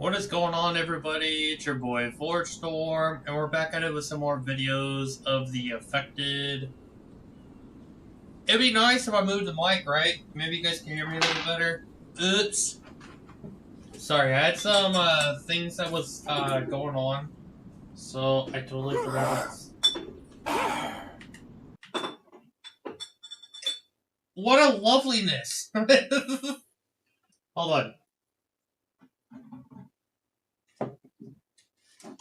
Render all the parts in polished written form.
What is going on, everybody? It's your boy Storm, and we're back at it with some more videos of the affected. It'd be nice if I moved the mic, right? Maybe you guys can hear me a little better. Oops. Sorry, I had some things that was going on, so I totally forgot. What a loveliness! Hold on.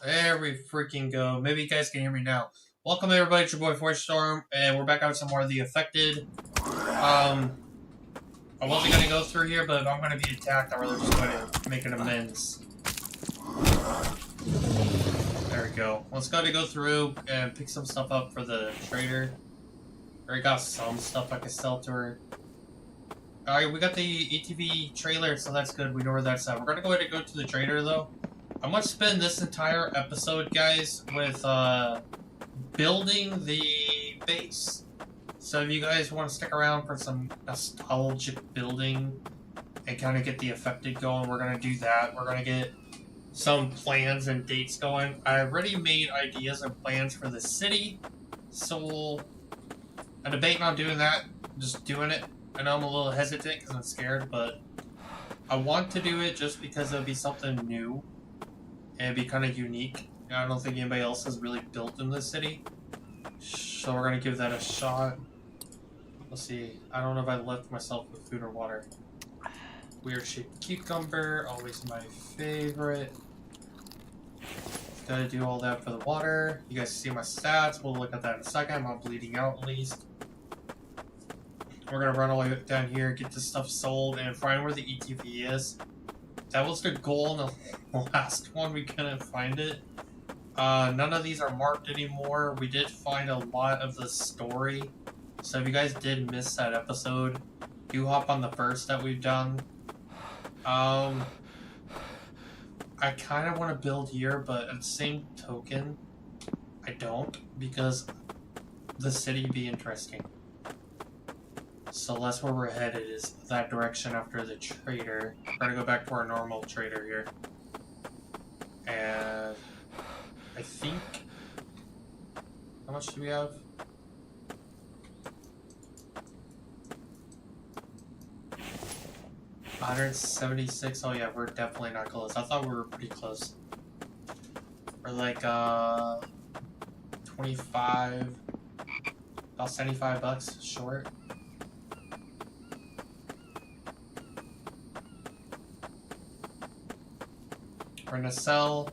There we freaking go. Maybe you guys can hear me now. Welcome everybody, it's your boy Storm, and we're back out with some more of the affected. I wasn't gonna go through here, but if I'm gonna be attacked, I'm really just going to make an amends. There we go. Let's go through and pick some stuff up for the trader. Already got some stuff I can sell to her. Alright, we got the ATV trailer, so that's good. We know where that's at. We're gonna go ahead and go to the trader, though. I'm gonna spend this entire episode, guys, with building the base. So if you guys want to stick around for some nostalgic building and kind of get the affected going, we're gonna do that. We're gonna get some plans and dates going. I already made ideas and plans for the city, so I'm debating on doing that, just doing it. I know I'm a little hesitant because I'm scared, but I want to do it just because it'll be something new. And it'd be kind of unique. I don't think anybody else has really built in this city. So we're going to give that a shot. Let's see. I don't know if I left myself with food or water. Weird shaped cucumber. Always my favorite. Gotta do all that for the water. You guys see my stats. We'll look at that in a second. I'm not bleeding out at least. We're going to run all the way down here, get this stuff sold, and find where the ETV is. That was the goal in the last one. We couldn't find it. None of these are marked anymore. We did find a lot of the story. So if you guys did miss that episode, do hop on the first that we've done. I kind of want to build here, but at the same token, I don't, because the city be interesting. So that's where we're headed, is that direction after the trader. We're gonna go back to our normal trader here. And I think, how much do we have? $176. Oh yeah, we're definitely not close. I thought we were pretty close. We're like 25, about $75 short. We're gonna sell,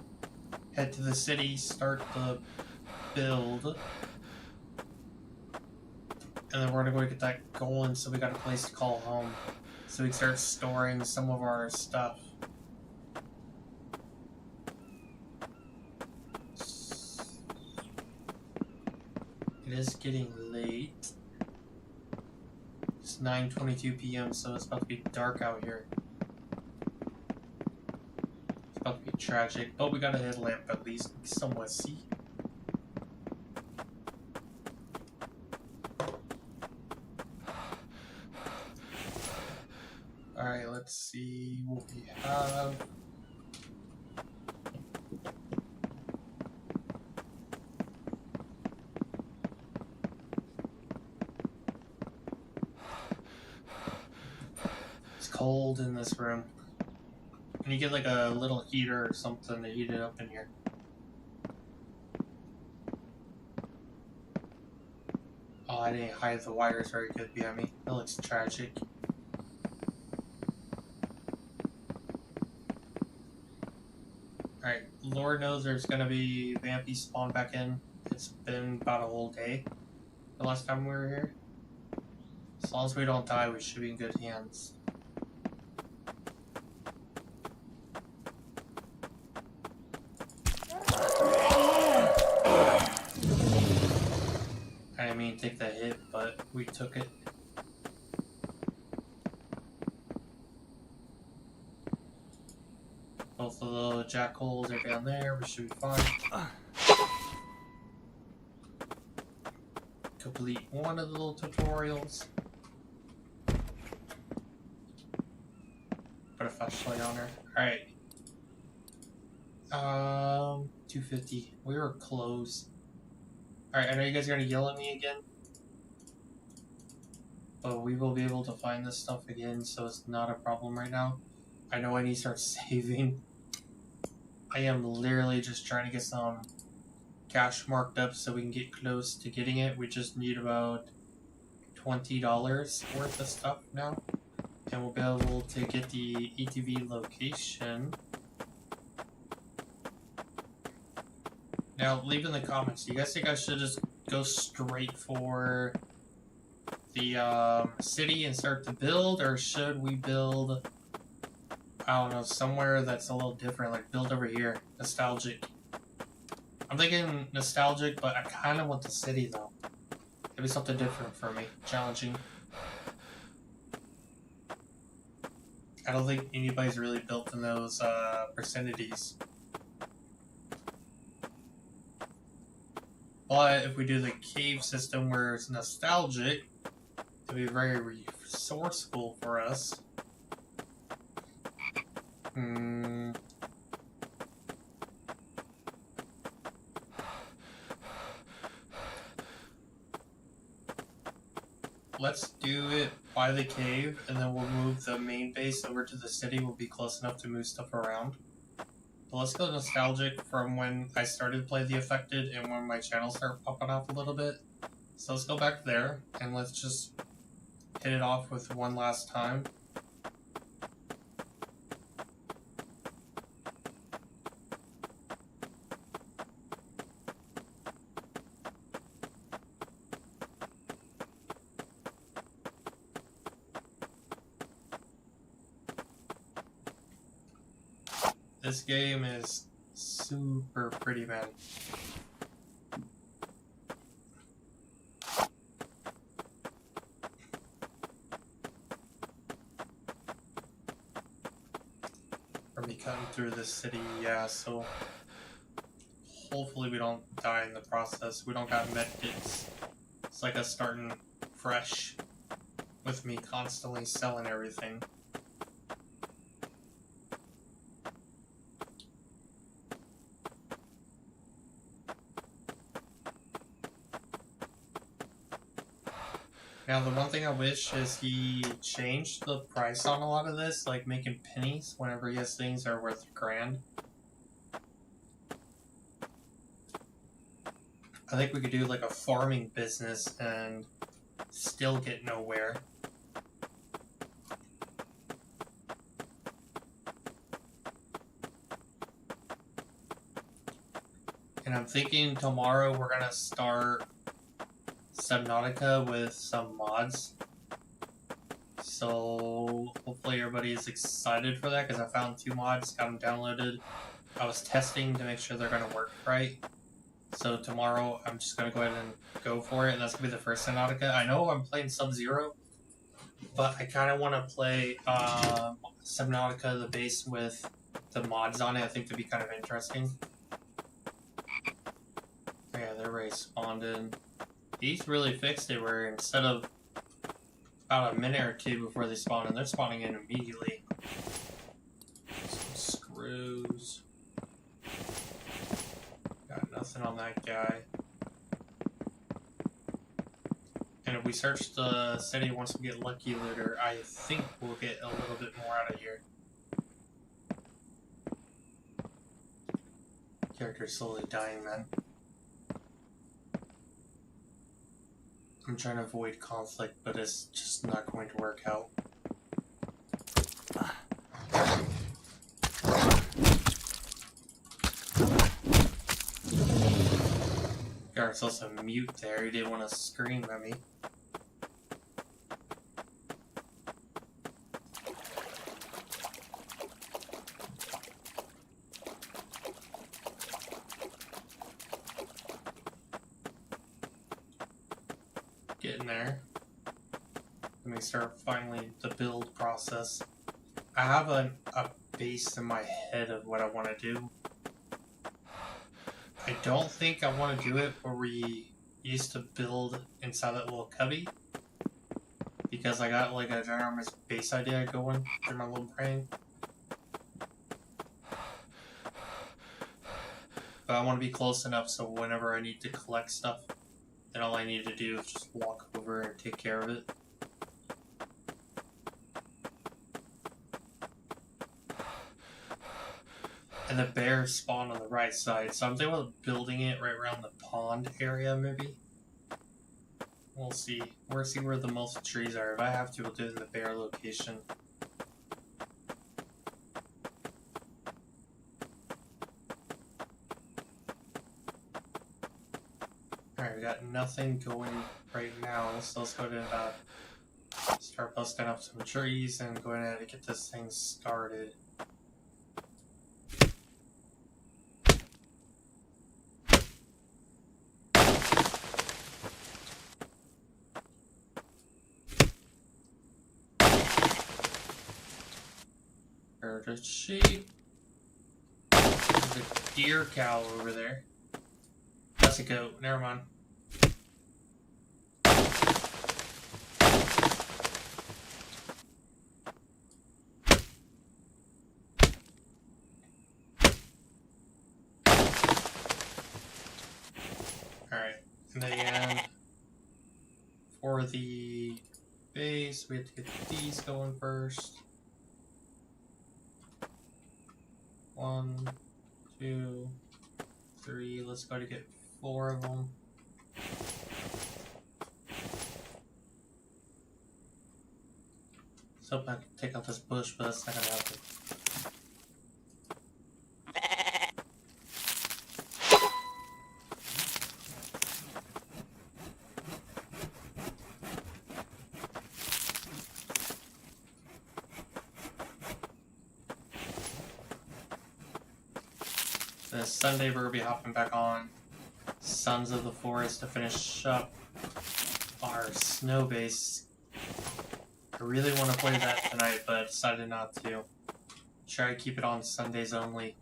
head to the city, start the build, and then we're gonna go get that going so we got a place to call home, so we can start storing some of our stuff. It is getting late. It's 9:22 p.m. so it's about to be dark out here. About to be tragic, but we got a headlamp at least. We can somewhat see. Alright, let's see what we have. It's cold in this room. Can you get like a little heater or something to heat it up in here? Oh, I didn't hide the wires very good behind me. That looks tragic. Alright, Lord knows there's gonna be Vambies spawn back in. It's been about a whole day the last time we were here. As long as we don't die, we should be in good hands. I didn't mean to take that hit, but we took it. Both of the jackals are down there, we should be fine. Complete one of the little tutorials. Put a flashlight on her. Alright. 250. We were close. Alright, I know you guys are gonna yell at me again. But we will be able to find this stuff again, so it's not a problem right now. I know I need to start saving. I am literally just trying to get some cash marked up so we can get close to getting it. We just need about $20 worth of stuff now. And we'll be able to get the ETV location. Now, leave in the comments. Do you guys think I should just go straight for the city and start to build, or should we build, I don't know, somewhere that's a little different, like build over here, nostalgic? I'm thinking nostalgic, but I kind of want the city though. Maybe something different for me, challenging. I don't think anybody's really built in those vicinities. But if we do the cave system where it's nostalgic, it'll be very resourceful for us. Let's do it by the cave, and then we'll move the main base over to the city. We'll be close enough to move stuff around. But let's go nostalgic from when I started to play The Affected and when my channel started popping off a little bit. So let's go back there, and let's just hit it off with one last time. This game is super pretty, man. For me cutting through this city, yeah, so hopefully we don't die in the process. We don't got medkits. It's like us starting fresh with me constantly selling everything. Now, the one thing I wish is he changed the price on a lot of this, like making pennies whenever he has things that are worth $1,000. I think we could do like a farming business and still get nowhere. And I'm thinking tomorrow we're gonna start Subnautica with some mods. So hopefully everybody is excited for that, because I found 2 mods, got them downloaded. I was testing to make sure they're going to work right. So tomorrow I'm just going to go ahead and go for it, and that's going to be the first Subnautica. I know I'm playing Sub-Zero, but I kind of want to play Subnautica, the base, with the mods on it. I think that'd be kind of interesting. Yeah, they're already spawned in. These really fixed it, where instead of about a minute or 2 before they spawn in, they're spawning in immediately. Some screws. Got nothing on that guy. And if we search the city once we get Lucky Looter, I think we'll get a little bit more out of here. Character's slowly dying, man. I'm trying to avoid conflict, but it's just not going to work out. Garrett's also mute there. He didn't want to scream at me. Getting there. Let me start finally the build process. I have a base in my head of what I want to do. I don't think I want to do it where we used to build inside that little cubby, because I got like a ginormous base idea going through my little brain. But I want to be close enough so whenever I need to collect stuff, then all I need to do is just walk over and take care of it. And the bears spawn on the right side, so I'm thinking about building it right around the pond area, maybe. We'll see. We'll see where the most trees are. If I have to, we'll do it in the bear location. Alright, we got nothing going right now, so let's go ahead and start busting up some trees and go ahead and get this thing started. There's a sheep. There's a deer cow over there. That's a goat. Never mind. Alright. And then for the base, we have to get these going first. 1, 2, 3. Let's go to get 4 of them. So I can take out this bush, but that's not gonna happen. This Sunday we're gonna be hopping back on Sons of the Forest to finish up our snow base. I really want to play that tonight, but I decided not to. Try to keep it on Sundays only.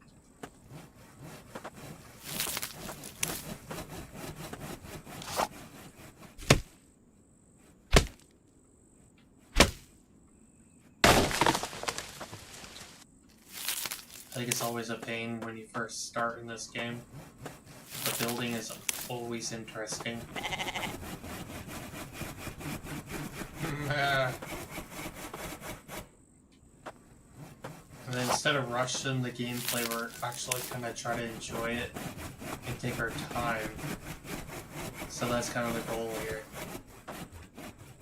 I think it's always a pain when you first start in this game. The building is always interesting. And then instead of rushing the gameplay, we're actually gonna try to enjoy it and take our time. So that's kind of the goal here.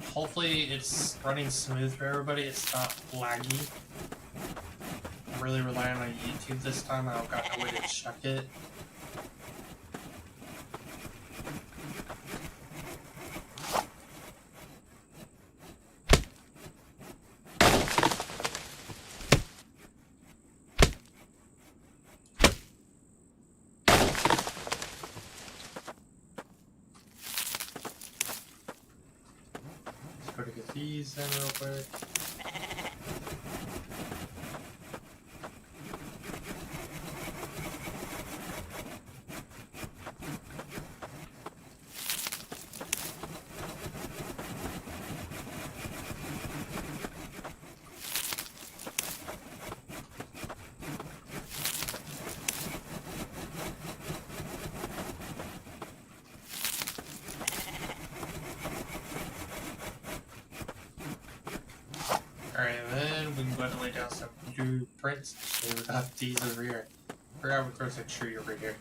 Hopefully it's running smooth for everybody, it's not laggy. I'm really relying on YouTube this time, I've got no way to check it. Let's go to get these in real quick. Alright, and then we can go ahead and lay down some blueprints. So we got these over here. I forgot there's a tree over here.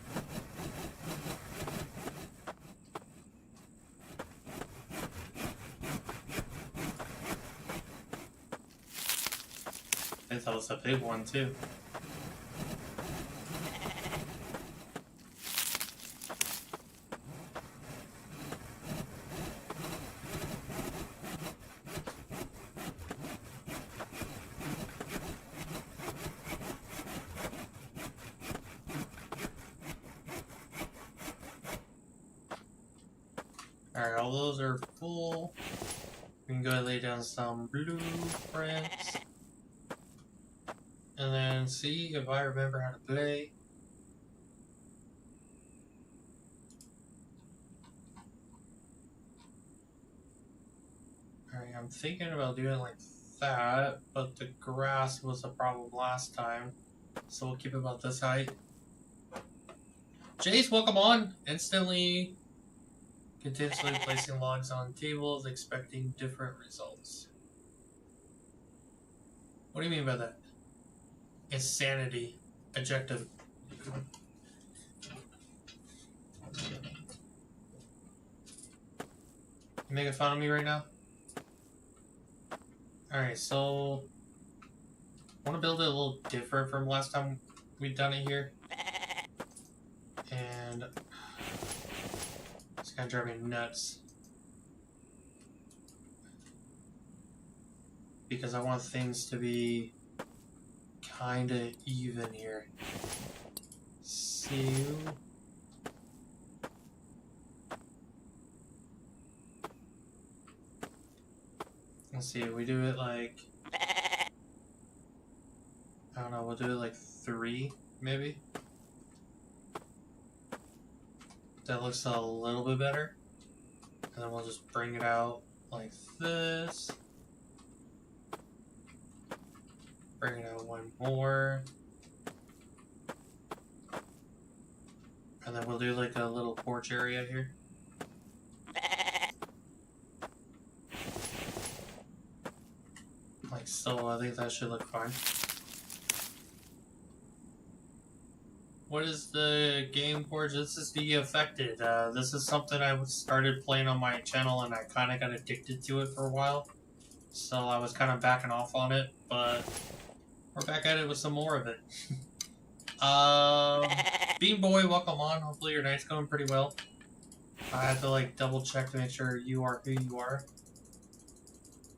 I thought it was a big one too. Alright, all those are full. We can go and lay down some blueprints. And then see if I remember how to play. Alright, I'm thinking about doing it like that, but the grass was a problem last time. So we'll keep it about this height. Jace, welcome on. Instantly, continuously placing logs on tables, expecting different results. What do you mean by that? Insanity. Adjective. You making fun of me right now? Alright, so I want to build it a little different from last time we've done it here. And it's gonna drive me nuts. Because I want things to be kinda even here. So let's see, we do it like, I don't know, we'll do it like 3, maybe? That looks a little bit better. And then we'll just bring it out like this. Bring it out one more. And then we'll do like a little porch area here. Like so, I think that should look fine. What is the game porch? This is the Affected. This is something I started playing on my channel and I kind of got addicted to it for a while. So I was kind of backing off on it, but we're back at it with some more of it. Bean Boy, welcome on. Hopefully your night's going pretty well. I had to like double check to make sure you are who you are.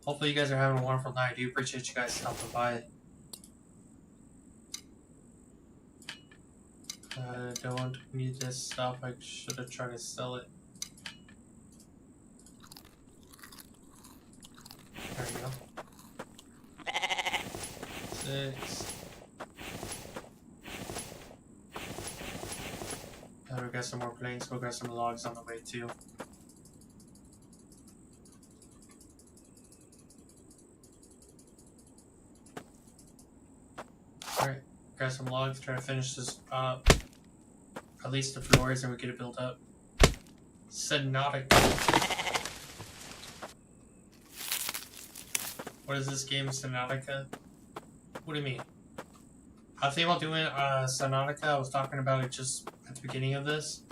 Hopefully you guys are having a wonderful night. I do appreciate you guys stopping by. I don't need this stuff. I should have tried to sell it. There you go. 6. And we got some more planes. We'll get some logs on the way too. Alright, grab some logs, try to finish this up. At least the floors, and we get it built up. Synodic. What is this game, Synodica? What do you mean? I think about doing Synodica. I was talking about it just at the beginning of this.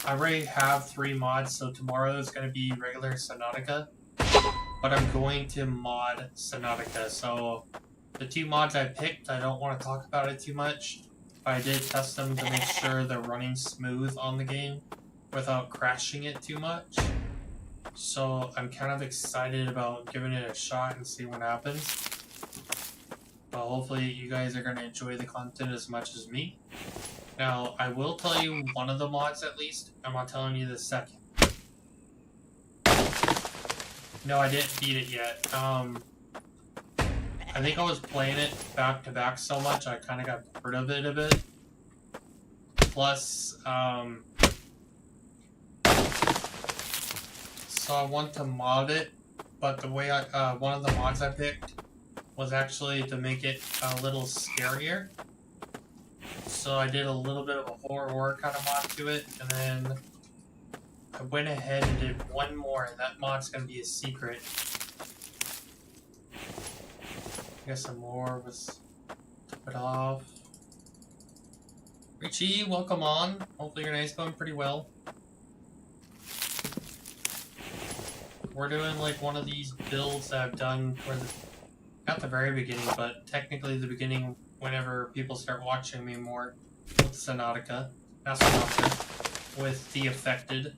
I already have 3 mods, so tomorrow is going to be regular Synodica. But I'm going to mod Synodica, so the 2 mods I picked, I don't want to talk about it too much. I did test them to make sure they're running smooth on the game without crashing it too much. So I'm kind of excited about giving it a shot and see what happens. But hopefully you guys are going to enjoy the content as much as me. Now, I will tell you one of the mods at least. I'm not telling you the second. No, I didn't beat it yet. I think I was playing it back to back so much, I kind of got bored of it a bit. Plus, so I want to mod it, but the way one of the mods I picked was actually to make it a little scarier. So I did a little bit of a horror kind of mod to it, and then I went ahead and did one more, and that mod's going to be a secret. I guess some more was top it off. Richie, welcome on. Hopefully your night's going pretty well. We're doing like one of these builds that I've done for the, not the very beginning, but technically the beginning whenever people start watching me more with Synodica. Not Synodica, with the Affected.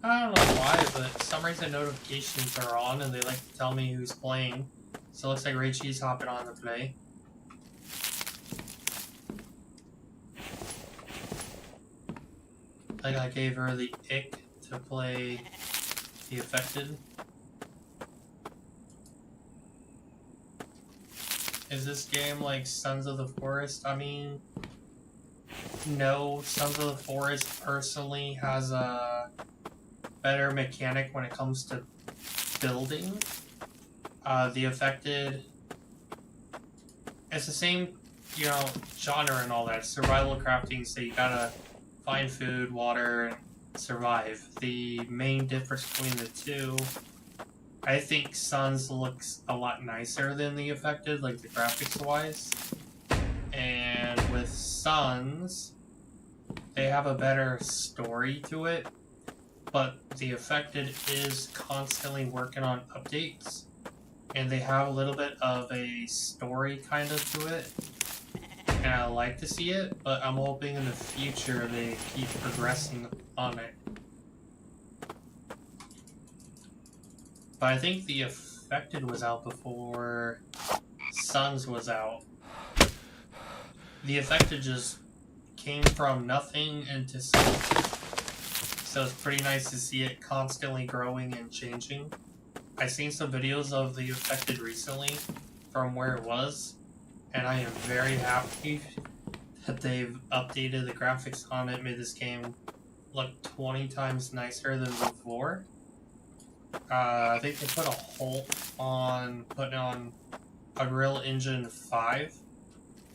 I don't know why, but for some reason notifications are on and they like to tell me who's playing. So it looks like Rachel's hopping on to play. Like I gave her the ick to play the Affected. Is this game like Sons of the Forest? I mean, no. Sons of the Forest personally has a better mechanic when it comes to building. The Affected it's the same, you know, genre and all that. Survival crafting, so you gotta find food, water, and survive. The main difference between the two, I think Suns looks a lot nicer than the Affected, like the graphics-wise. And with Suns, they have a better story to it, but the Affected is constantly working on updates, and they have a little bit of a story kind of to it, and I like to see it, but I'm hoping in the future they keep progressing on it. But I think the Affected was out before Suns was out. The Affected just came from nothing into something. So it's pretty nice to see it constantly growing and changing. I've seen some videos of the Affected recently from where it was, and I am very happy that they've updated the graphics on it, made this game look 20 times nicer than before. I think they put a halt on putting on Unreal Engine 5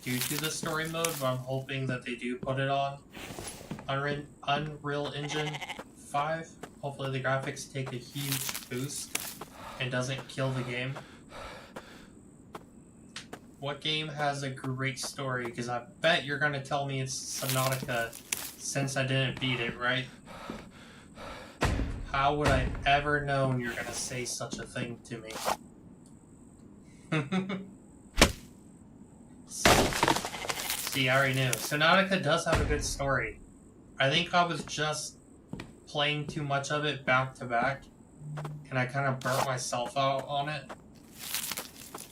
due to the story mode, but I'm hoping that they do put it on Unreal Engine 5. Hopefully the graphics take a huge boost and doesn't kill the game. What game has a great story? Because I bet you're going to tell me it's Subnautica since I didn't beat it, right? How would I ever known you're going to say such a thing to me? See, I already knew. Subnautica does have a good story. I think I was just playing too much of it back to back, and I kind of burnt myself out on it.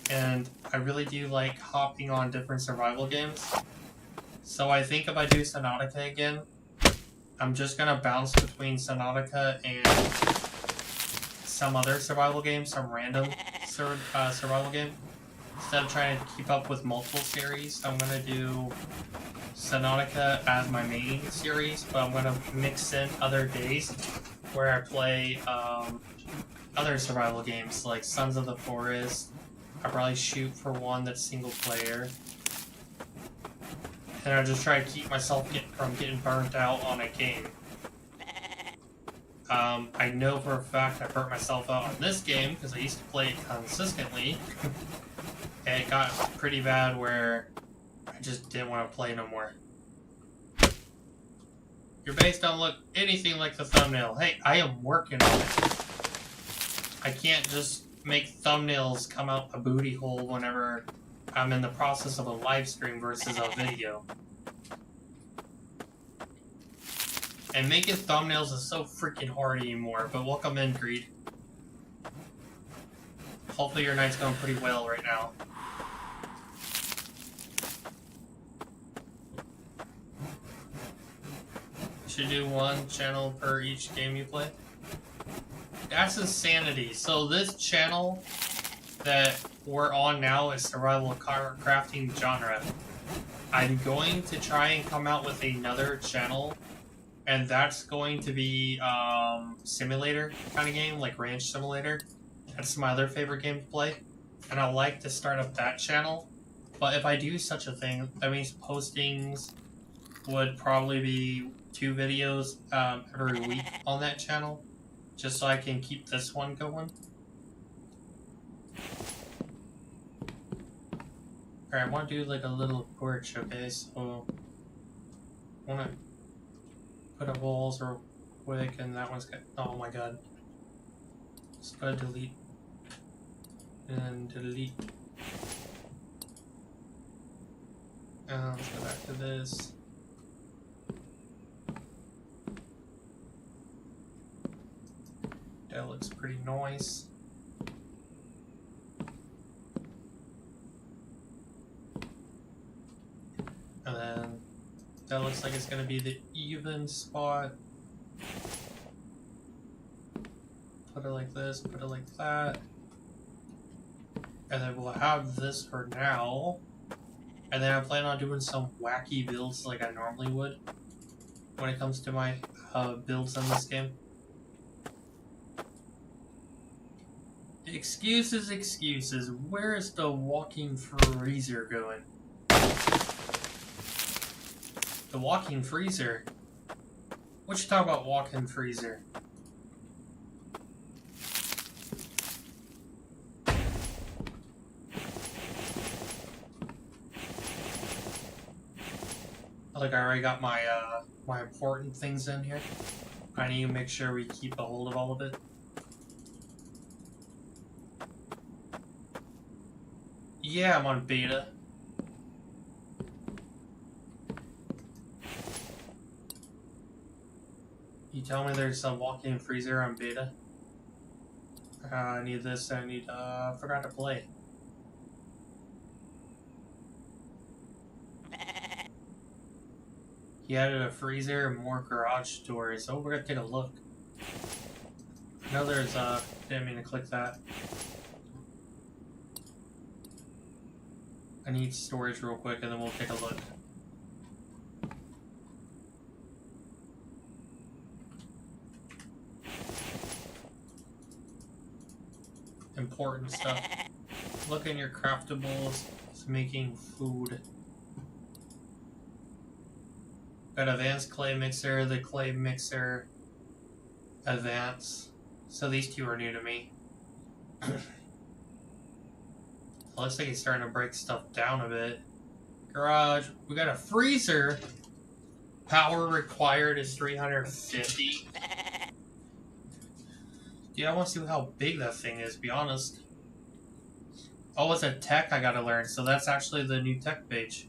And I really do like hopping on different survival games. So I think if I do Subnautica again, I'm just gonna bounce between Subnautica and some other survival game, some random survival game. Instead of trying to keep up with multiple series, I'm gonna do Subnautica as my main series, but I'm gonna mix in other days where I play other survival games like Sons of the Forest. I'll probably shoot for one that's single player. And I'll just try to keep myself from getting burnt out on a game. I know for a fact I burnt myself out on this game because I used to play it consistently. And it got pretty bad where I just didn't want to play no more. Your base don't look anything like the thumbnail. Hey, I am working on it. I can't just make thumbnails come out a booty hole whenever I'm in the process of a live stream versus a video. And making thumbnails is so freaking hard anymore, but welcome in, Greed. Hopefully your night's going pretty well right now. Should do one channel per each game you play. That's insanity. So this channel that we're on now is survival crafting genre. I'm going to try and come out with another channel, and that's going to be simulator kind of game, like Ranch Simulator. That's my other favorite game to play, and I'd like to start up that channel. But if I do such a thing, that means postings would probably be 2 videos every week on that channel, just so I can keep this one going. Alright, I want to do like a little porch, okay? So I want to put up walls real quick, and that one's got, oh my god. Just gotta delete. And delete. Let's go back to this. That looks pretty nice. And then that looks like it's going to be the even spot. Put it like this, put it like that. And then we'll have this for now. And then I plan on doing some wacky builds like I normally would when it comes to my builds in this game. Excuses, excuses. Where is the walking freezer going? The walking freezer? What you talk about walking freezer? Like I already got my my important things in here. I need to make sure we keep a hold of all of it. Yeah, I'm on beta. You tell me there's a walk-in freezer on beta? I need this, I need, forgot to play. He added a freezer and more garage doors. Oh, we're gonna take a look. I know there's, didn't mean to click that. I need storage real quick and then we'll take a look. Important stuff. Look in your craftables. It's making food. Got advanced clay mixer, the clay mixer, advanced. So these two are new to me. Looks like he's starting to break stuff down a bit. Garage. We got a freezer. Power required is 350. Yeah, I want to see how big that thing is, to be honest. Oh, it's a tech I gotta learn, so that's actually the new tech page.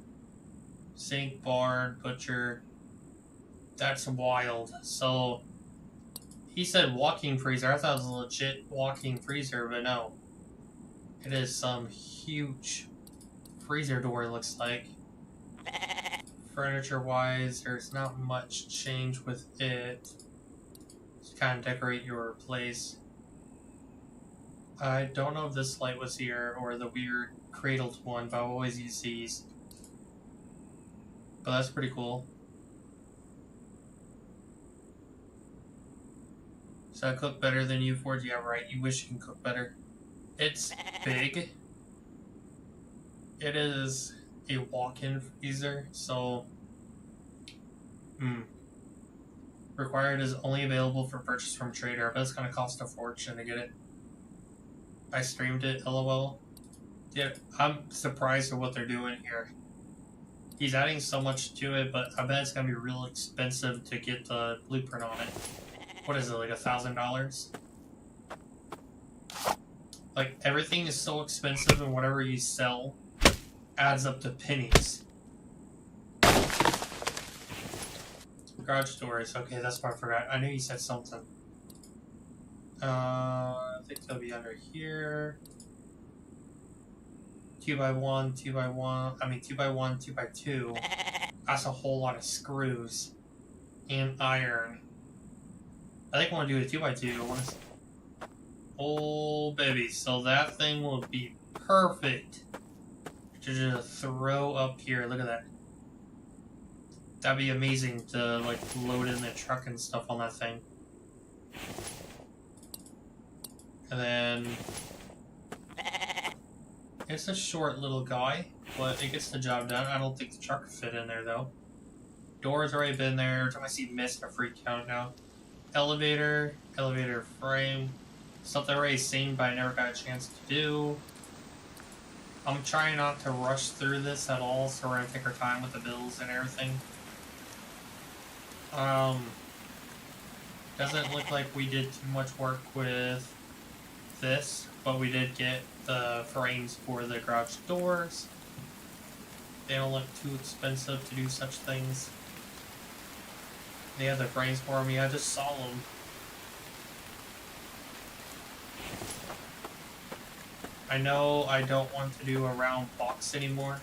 Sink, barn, butcher. That's wild. So, he said walking freezer. I thought it was a legit walking freezer, but no. It is some huge freezer door, it looks like. Furniture-wise, there's not much change with it. Just kind of decorate your place. I don't know if this light was here or the weird cradled one, but I always use these. But that's pretty cool. So I cook better than you, Ford? Yeah, right. You wish you can cook better. It's big. It is a walk-in freezer, so... Required is only available for purchase from trader, but it's gonna cost a fortune to get it. I streamed it, lol. Yeah, I'm surprised at what they're doing here. He's adding so much to it, but I bet it's gonna be real expensive to get the blueprint on it. What is it, like $1,000? Like, everything is so expensive and whatever you sell adds up to pennies. Garage doors. Okay, that's what I forgot. I knew you said something. I think they'll be under here. 2x1, 2x1. I mean, 2x1, 2x2. That's a whole lot of screws and iron. I think I want to do a 2x2. I want to. Oh, baby. So that thing will be perfect to just throw up here. Look at that. That'd be amazing to, like, load in the truck and stuff on that thing. And then... It's a short little guy, but it gets the job done. I don't think the truck could fit in there, though. Door's already been there. Every time I see mist, I freak out now. Elevator. Elevator frame. Something I've already seen, but I never got a chance to do. I'm trying not to rush through this at all, so we're gonna take our time with the bills and everything. Doesn't look like we did too much work with this, but we did get the frames for the garage doors. They don't look too expensive to do such things. They have the frames for me, I just saw them. I know I don't want to do a round box anymore.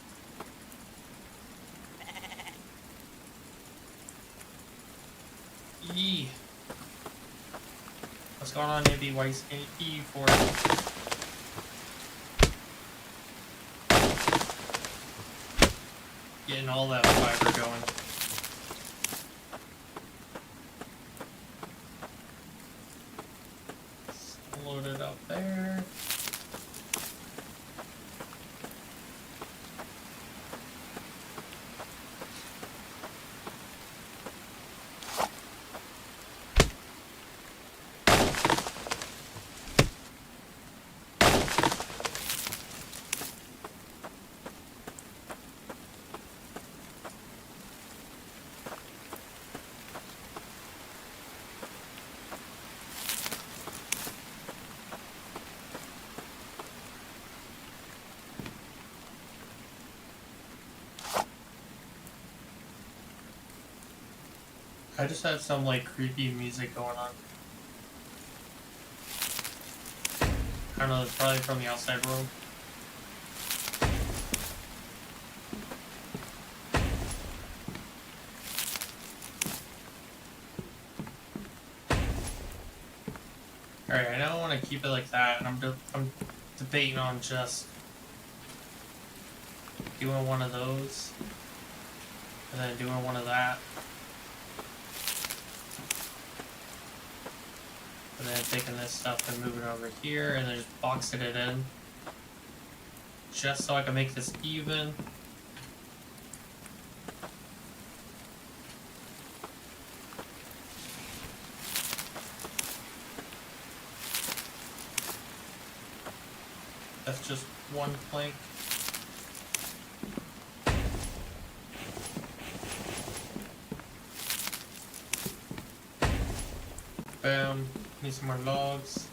Yee. What's going on, Nibby? Why is E for getting all that fiber going? Load it up there. I just had some like creepy music going on. I don't know, it's probably from the outside world. Alright, I don't want to keep it like that, and I'm debating on just doing one of those, and then doing one of that. And then taking this stuff and moving it over here, and then just boxing it in. Just so I can make this even. That's just one plank. Bam. Need some more logs.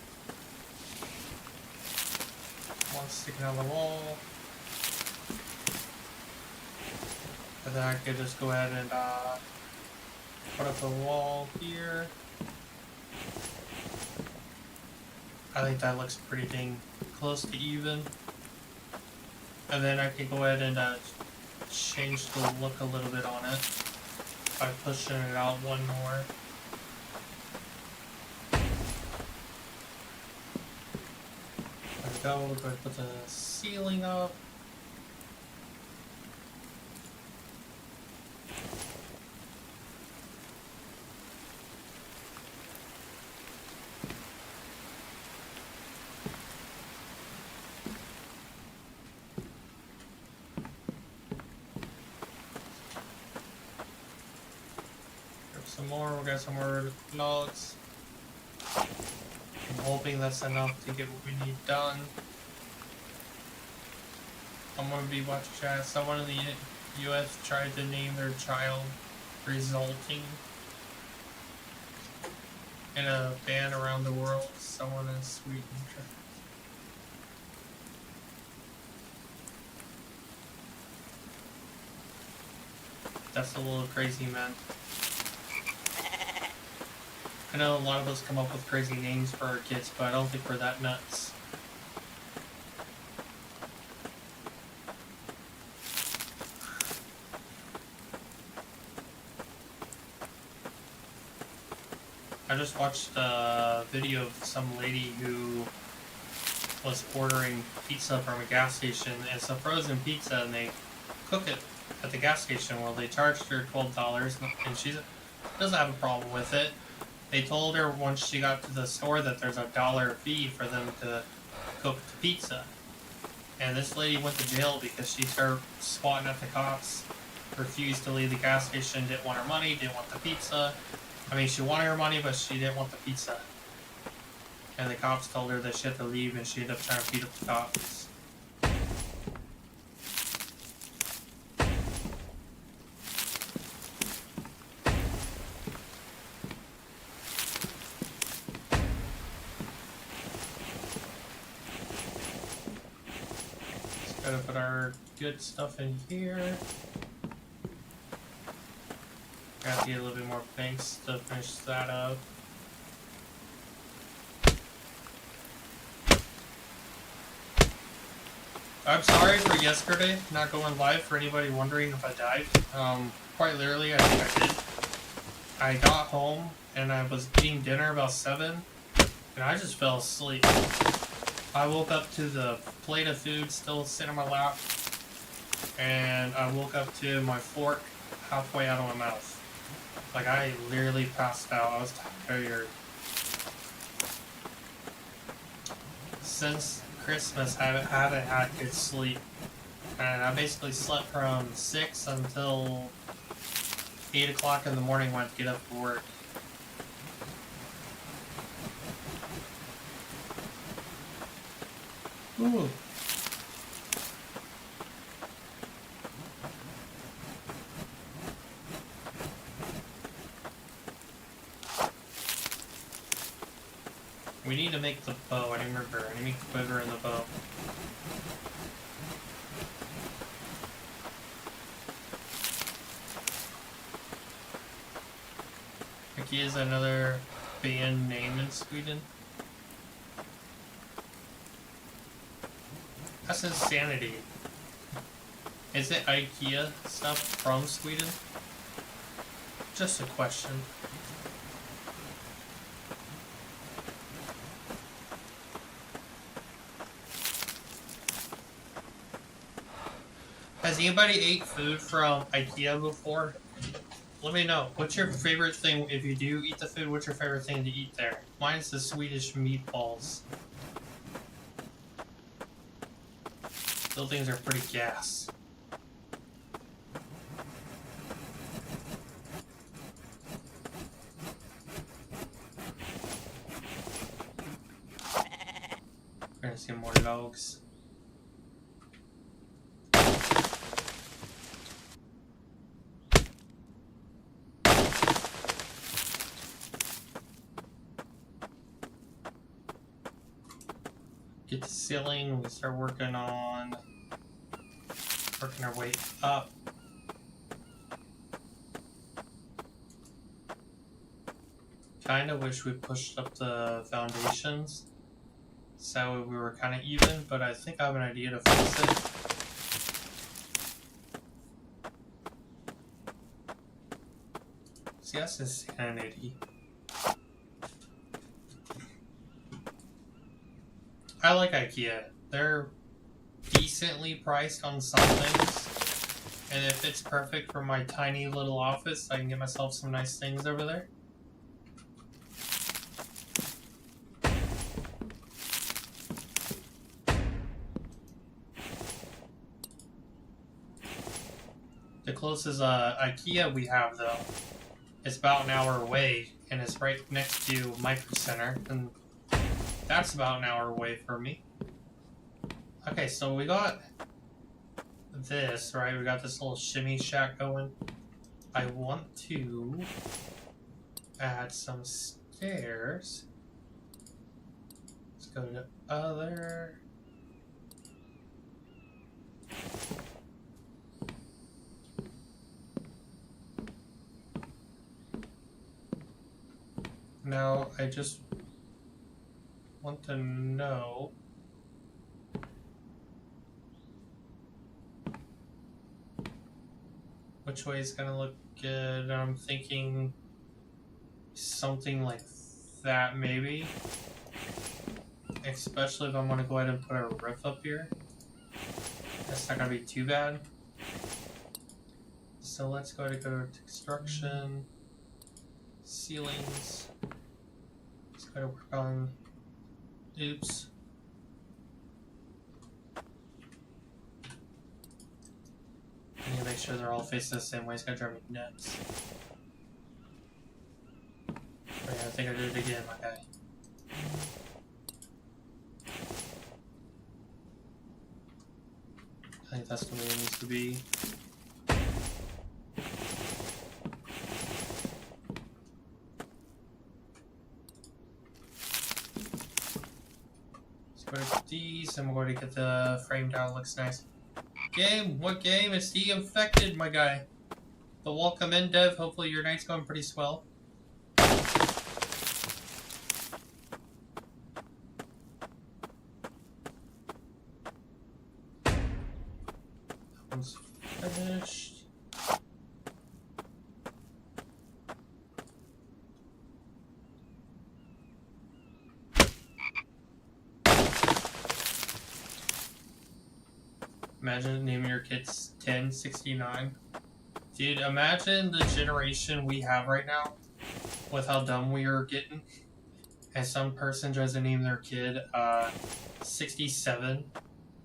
One sticking out of the wall. And then I could just go ahead and put up a wall here. I think that looks pretty dang close to even. And then I can go ahead and change the look a little bit on it by pushing it out one more. There we go. We're going to put the ceiling up. Some more, we got some more logs. I'm hoping that's enough to get what we need done. I'm gonna be watching chat. Someone in the US tried to name their child Resulting in a ban around the world. Someone in Sweden. That's a little crazy, man. I know a lot of us come up with crazy names for our kids, but I don't think we're that nuts. I just watched a video of some lady who was ordering pizza from a gas station. It's a frozen pizza, and they cook it at the gas station. Well, they charged her $12, and she doesn't have a problem with it. They told her once she got to the store that there's $1 fee for them to cook the pizza. And this lady went to jail because she started swatting at the cops, refused to leave the gas station, didn't want her money, didn't want the pizza. I mean, she wanted her money, but she didn't want the pizza. And the cops told her that she had to leave, and she ended up trying to beat up the cops. Gotta put our good stuff in here. Gotta get a little bit more planks to finish that up. I'm sorry for yesterday not going live, for anybody wondering if I died. Quite literally, I think I did. I got home and I was eating dinner about 7, and I just fell asleep. I woke up to the plate of food still sitting on my lap, and I woke up to my fork halfway out of my mouth. Like, I literally passed out. I was tired. Since Christmas, I haven't had good sleep. And I basically slept from 6 until 8 o'clock in the morning when I get up for work. Ooh. We need to make the bow. I didn't remember. I need to make the quiver and the bow. IKEA is another band name in Sweden. That's insanity. Is it IKEA stuff from Sweden? Just a question. Has anybody ate food from IKEA before? Let me know. What's your favorite thing, if you do eat the food, what's your favorite thing to eat there? Mine's the Swedish meatballs. Those things are pretty gas. We're gonna see more dogs. Get the ceiling, we start working our way up. Kinda wish we pushed up the foundations so we were kinda even, but I think I have an idea to fix it. See, that's insanity. I like IKEA. They're decently priced on some things, and if it's perfect for my tiny little office, I can get myself some nice things over there. The closest IKEA we have, though, is about an hour away, and it's right next to Micro Center, and that's about an hour away from me. Okay, so we got this, right? We got this little shimmy shack going. I want to add some stairs. Let's go to other. Now, I just want to know which way is gonna look good. I'm thinking something like that, maybe. Especially if I'm gonna go ahead and put a roof up here. That's not gonna be too bad. So let's go to construction, ceilings. Let's go to work on. Oops. I need to make sure they're all facing the same way. It's gonna drive me nuts. Oh yeah, I think I did it again, my guy. I think that's the way it needs to be. Let's go to these, and we're going to get the frame down. Looks nice. Game? What game? It's the infected, my guy. But welcome in, Dev. Hopefully your night's going pretty swell. That one's finished. Imagine naming your kids 1069. Dude, imagine the generation we have right now with how dumb we are getting. And some person tries to name their kid 67.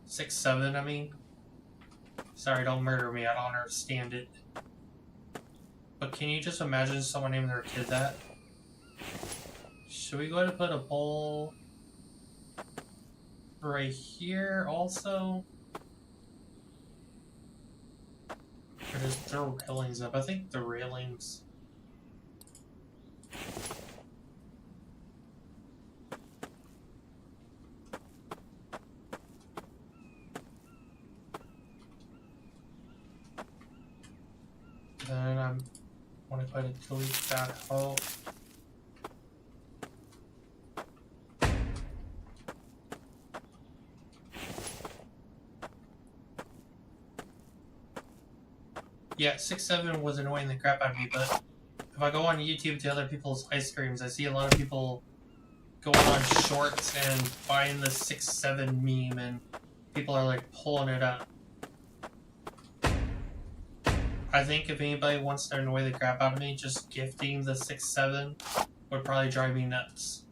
67, I mean. Sorry, don't murder me, I don't understand it. But can you just imagine someone naming their kid that? Should we go ahead and put a bowl right here also? Or just throw railings up? I think the railings. Then I want to go ahead and delete that out. Yeah, 6-7 was annoying the crap out of me, but if I go on YouTube to other people's ice creams, I see a lot of people going on shorts and find the 6-7 meme, and people are like pulling it up. I think if anybody wants to annoy the crap out of me, just gifting the 6-7 would probably drive me nuts.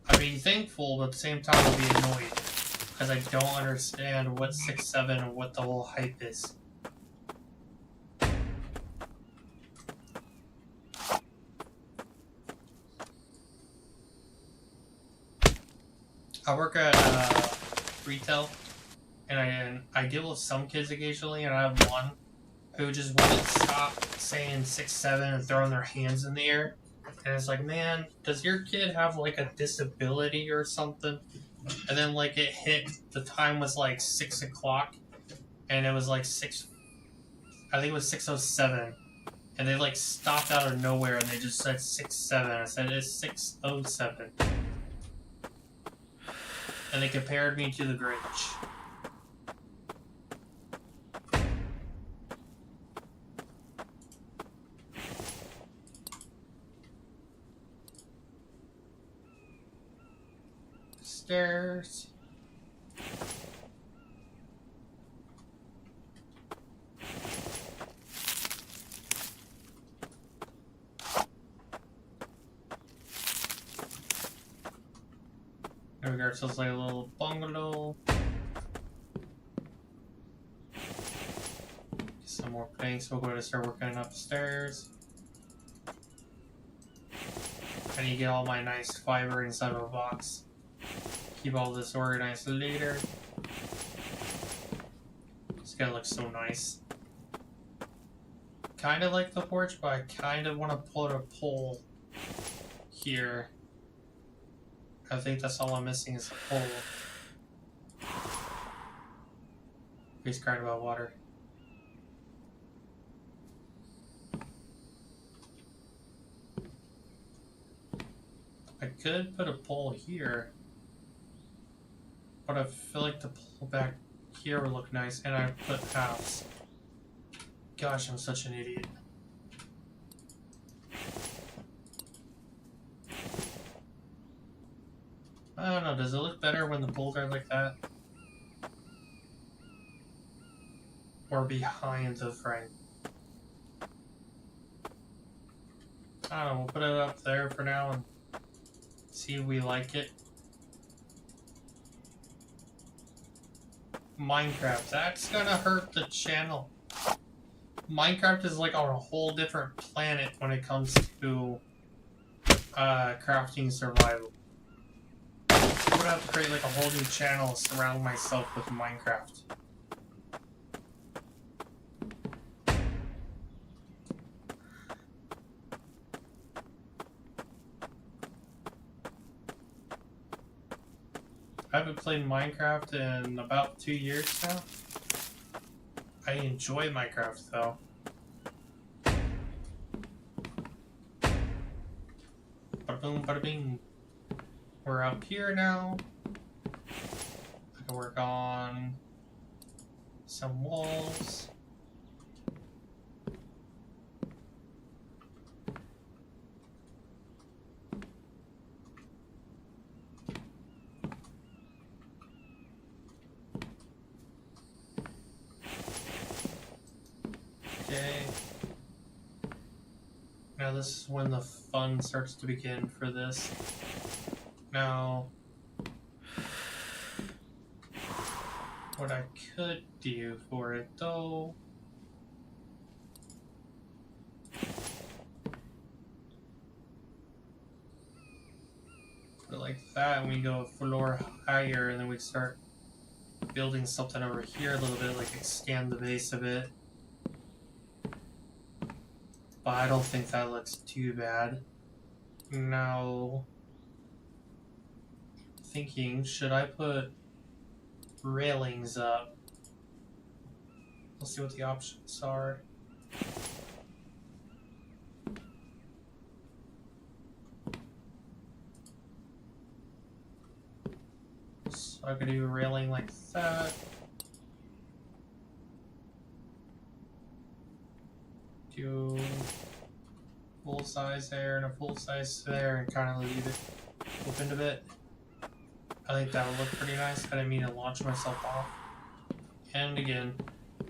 I'd be thankful, but at the same time I'd be annoyed, because I don't understand what 6-7 and what the whole hype is. I work at retail, and I deal with some kids occasionally, and I have one who just wouldn't stop saying 6-7 and throwing their hands in the air. And it's like, man, does your kid have like a disability or something? And then like it hit, the time was like 6 o'clock, and it was like I think it was 6:07, and they like stopped out of nowhere and they just said 6-7. I said it's 6:07, and they compared me to the Grinch. Stairs. There we go, so it's like a little bungalow. Some more planks, we'll go to start working upstairs. I need to get all my nice fiber inside of a box. Keep all this organized later. It's gonna look so nice. Kind of like the porch, but I kind of want to put a pole here. I think that's all I'm missing is a pole. He's crying about water. I could put a pole here, but I feel like the pole back here would look nice, and I put halves. Gosh, I'm such an idiot. I don't know, does it look better when the poles are like that? Or behind the frame? I don't know, we'll put it up there for now and see if we like it. Minecraft, that's gonna hurt the channel. Minecraft is like on a whole different planet when it comes to crafting survival. I'm gonna have to create like a whole new channel to surround myself with Minecraft. I haven't played Minecraft in about 2 years now. I enjoy Minecraft though. Bada boom, bada bing. We're up here now. I can work on some walls. Okay. Now this is when the fun starts to begin for this. Now, what I could do for it though, put it like that, and we go a floor higher, and then we start building something over here a little bit, like extend the base of it. But I don't think that looks too bad. Now, thinking, should I put railings up? Let's see what the options are. So I could do a railing like that. do full size there and a full size there and kind of leave it open a bit. I think that would look pretty nice. I didn't mean to launch myself off. And again, I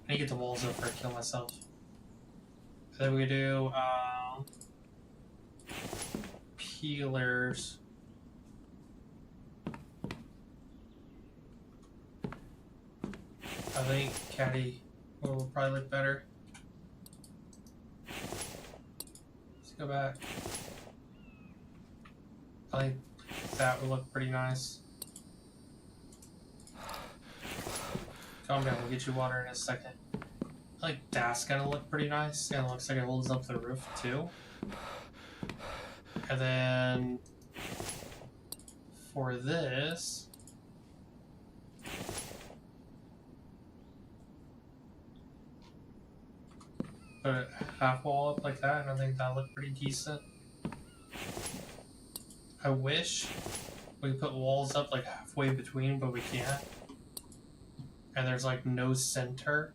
need to get the walls up before I kill myself. Then we do peelers. I think caddy will probably look better. Let's go back. I think that would look pretty nice. Calm down, we'll get you water in a second. I think that's gonna look pretty nice, and it looks like it holds up the roof too. And then for this, put a half wall up like that, and I think that looked pretty decent. I wish we put walls up like halfway between, but we can't. And there's like no center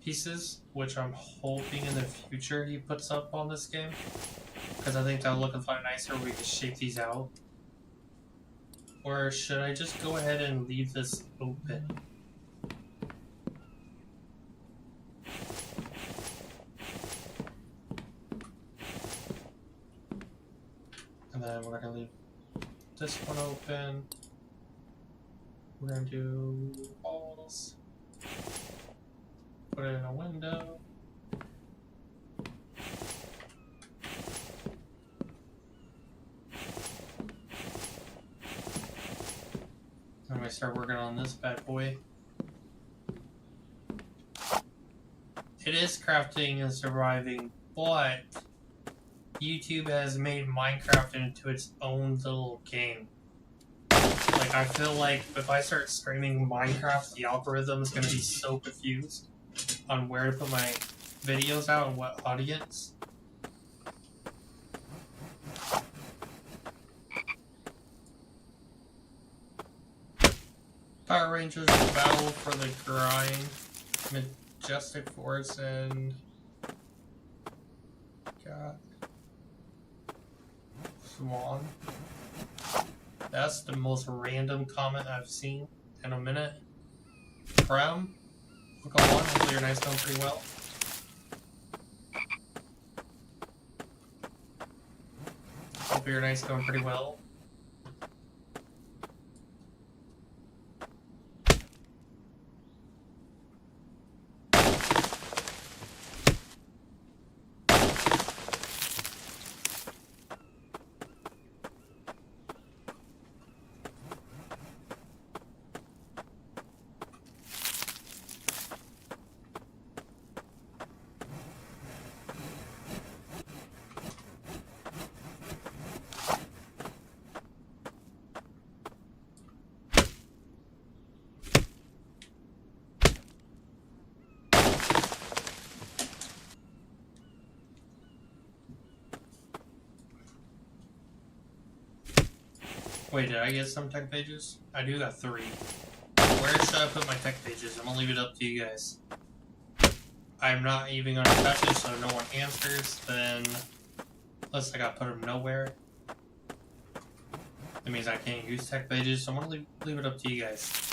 pieces, which I'm hoping in the future he puts up on this game, because I think that'll look a lot nicer. We can shape these out. Or should I just go ahead and leave this open? And then we're gonna leave this one open. We're gonna do walls. Put it in a window. I'm gonna start working on this bad boy. It is crafting and surviving, but YouTube has made Minecraft into its own little game. Like, I feel like if I start streaming Minecraft, the algorithm is going to be so confused on where to put my videos out and what audience. Power Rangers Battle for the Grind, Majestic Force, and got Swan. That's the most random comment I've seen in a minute. Prem, look on one, hopefully your night's going pretty well. Hope your night's going pretty well. Wait, did I get some tech pages? I do got 3. Where should I put my tech pages? I'm gonna leave it up to you guys. I'm not even gonna touch it, so no one answers, then unless I gotta put them nowhere. That means I can't use tech pages, so I'm gonna leave it up to you guys.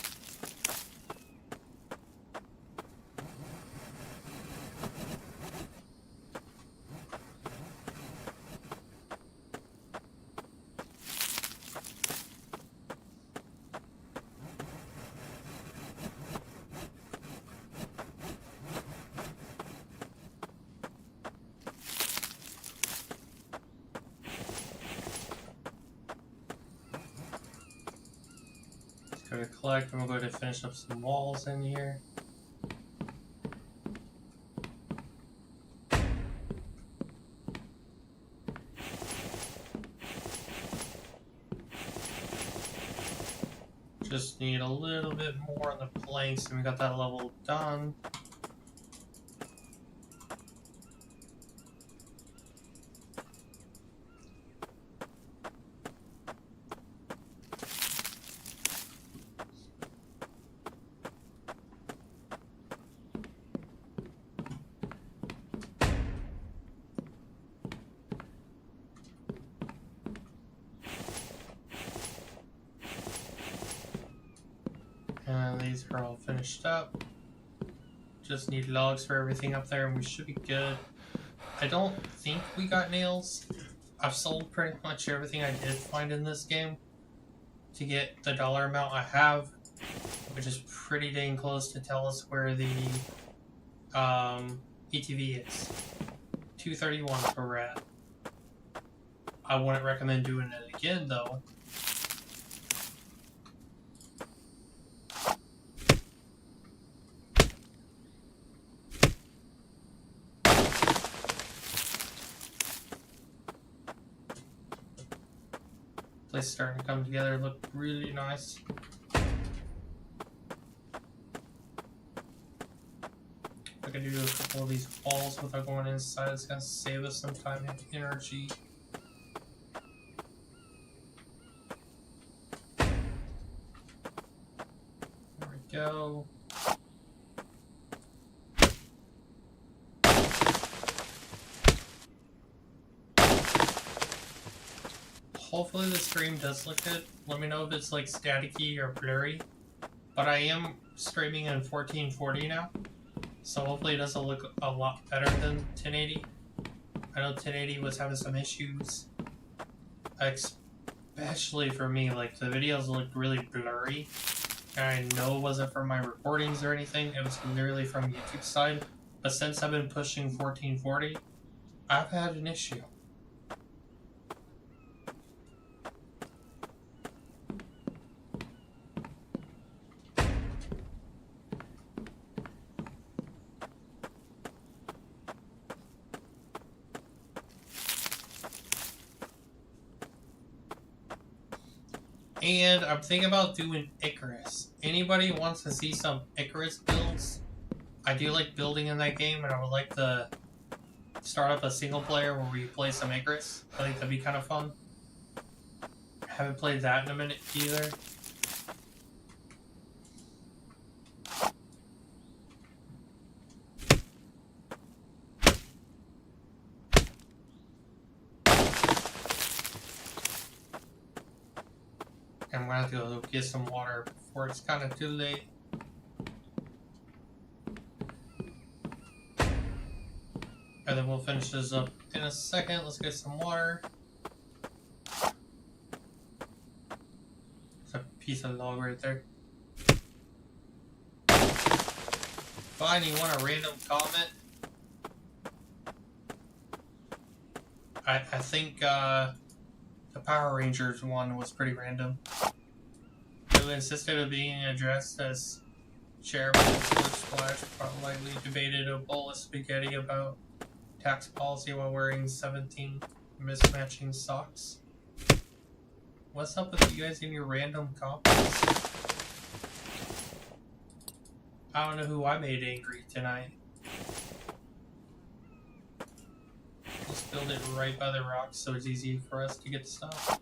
Go to collect, and we'll go to finish up some walls in here. Just need a little bit more on the planks, and we got that level done. these are all finished up. Just need logs for everything up there and we should be good. I don't think we got nails. I've sold pretty much everything I did find in this game to get the dollar amount I have, which is pretty dang close to tell us where the ETV is. 231 per rat. I wouldn't recommend doing it again though. Place starting to come together, look really nice. I can do a couple of these walls without going inside. It's gonna save us some time and energy. There we go. Hopefully the stream does look good. Let me know if it's like staticky or blurry. But I am streaming in 1440 now. So hopefully it doesn't look a lot better than 1080. I know 1080 was having some issues. Especially for me, like the videos looked really blurry. And I know it wasn't from my recordings or anything. It was literally from YouTube side. But since I've been pushing 1440, I've had an issue. And I'm thinking about doing Icarus. Anybody wants to see some Icarus builds? I do like building in that game, and I would like to start up a single player where we play some Icarus. I think that'd be kind of fun. Haven't played that in a minute either. I'm gonna have to go get some water before it's kind of too late. And then we'll finish this up in a second. Let's get some water. There's a piece of log right there. Fine, you want a random comment? I think the Power Rangers one was pretty random. It insisted of being addressed as Chairman Splash politely debated a bowl of spaghetti about tax policy while wearing 17 mismatching socks. What's up with you guys in your random comments? I don't know who I made angry tonight. Let's build it right by the rocks so it's easy for us to get stuff.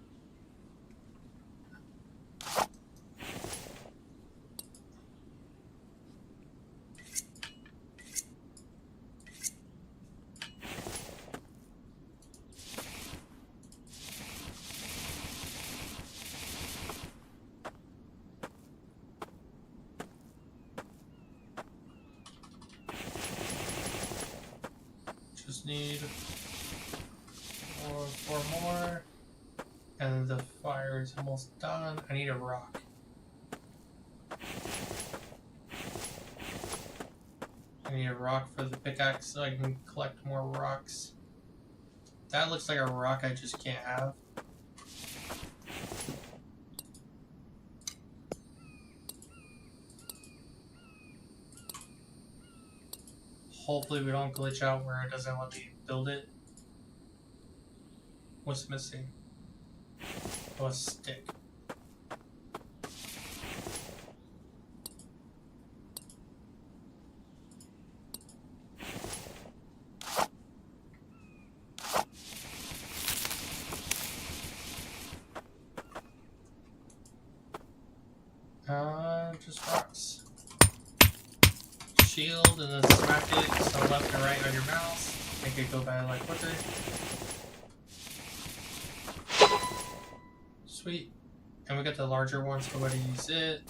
Just need four more, and the fire is almost done. I need a rock. I need a rock for the pickaxe so I can collect more rocks. That looks like a rock I just can't have. Hopefully we don't glitch out where it doesn't let me build it. What's missing? Oh, a stick. Just rocks. Shield and then smack it so left and right on your mouse. Make it go by like quicker. Sweet. And we got the larger one, so we're going to use it.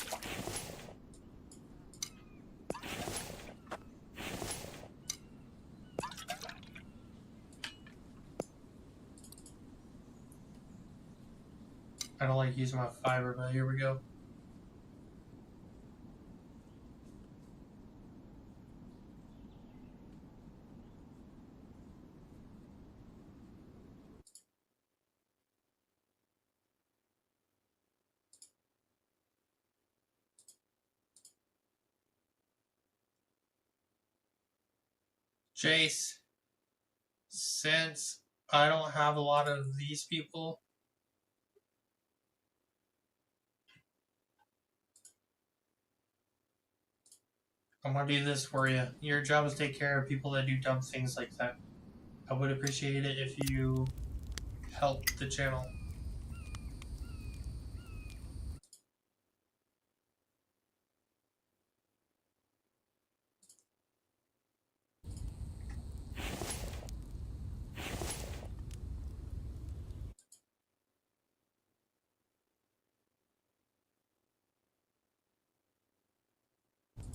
I don't like using my fiber, but here we go. Jace, since I don't have a lot of these people, I'm gonna do this for you. Your job is to take care of people that do dumb things like that. I would appreciate it if you help the channel.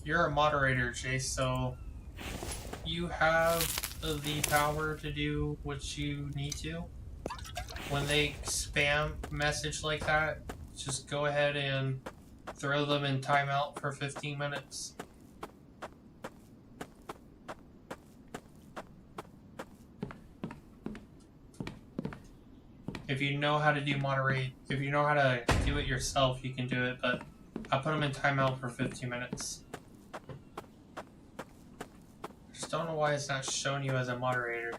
You're a moderator, Chase, so you have the power to do what you need to. When they spam message like that, just go ahead and throw them in timeout for 15 minutes. If you know how to do moderate, if you know how to do it yourself, you can do it, but I put them in timeout for 15 minutes. Just don't know why it's not showing you as a moderator.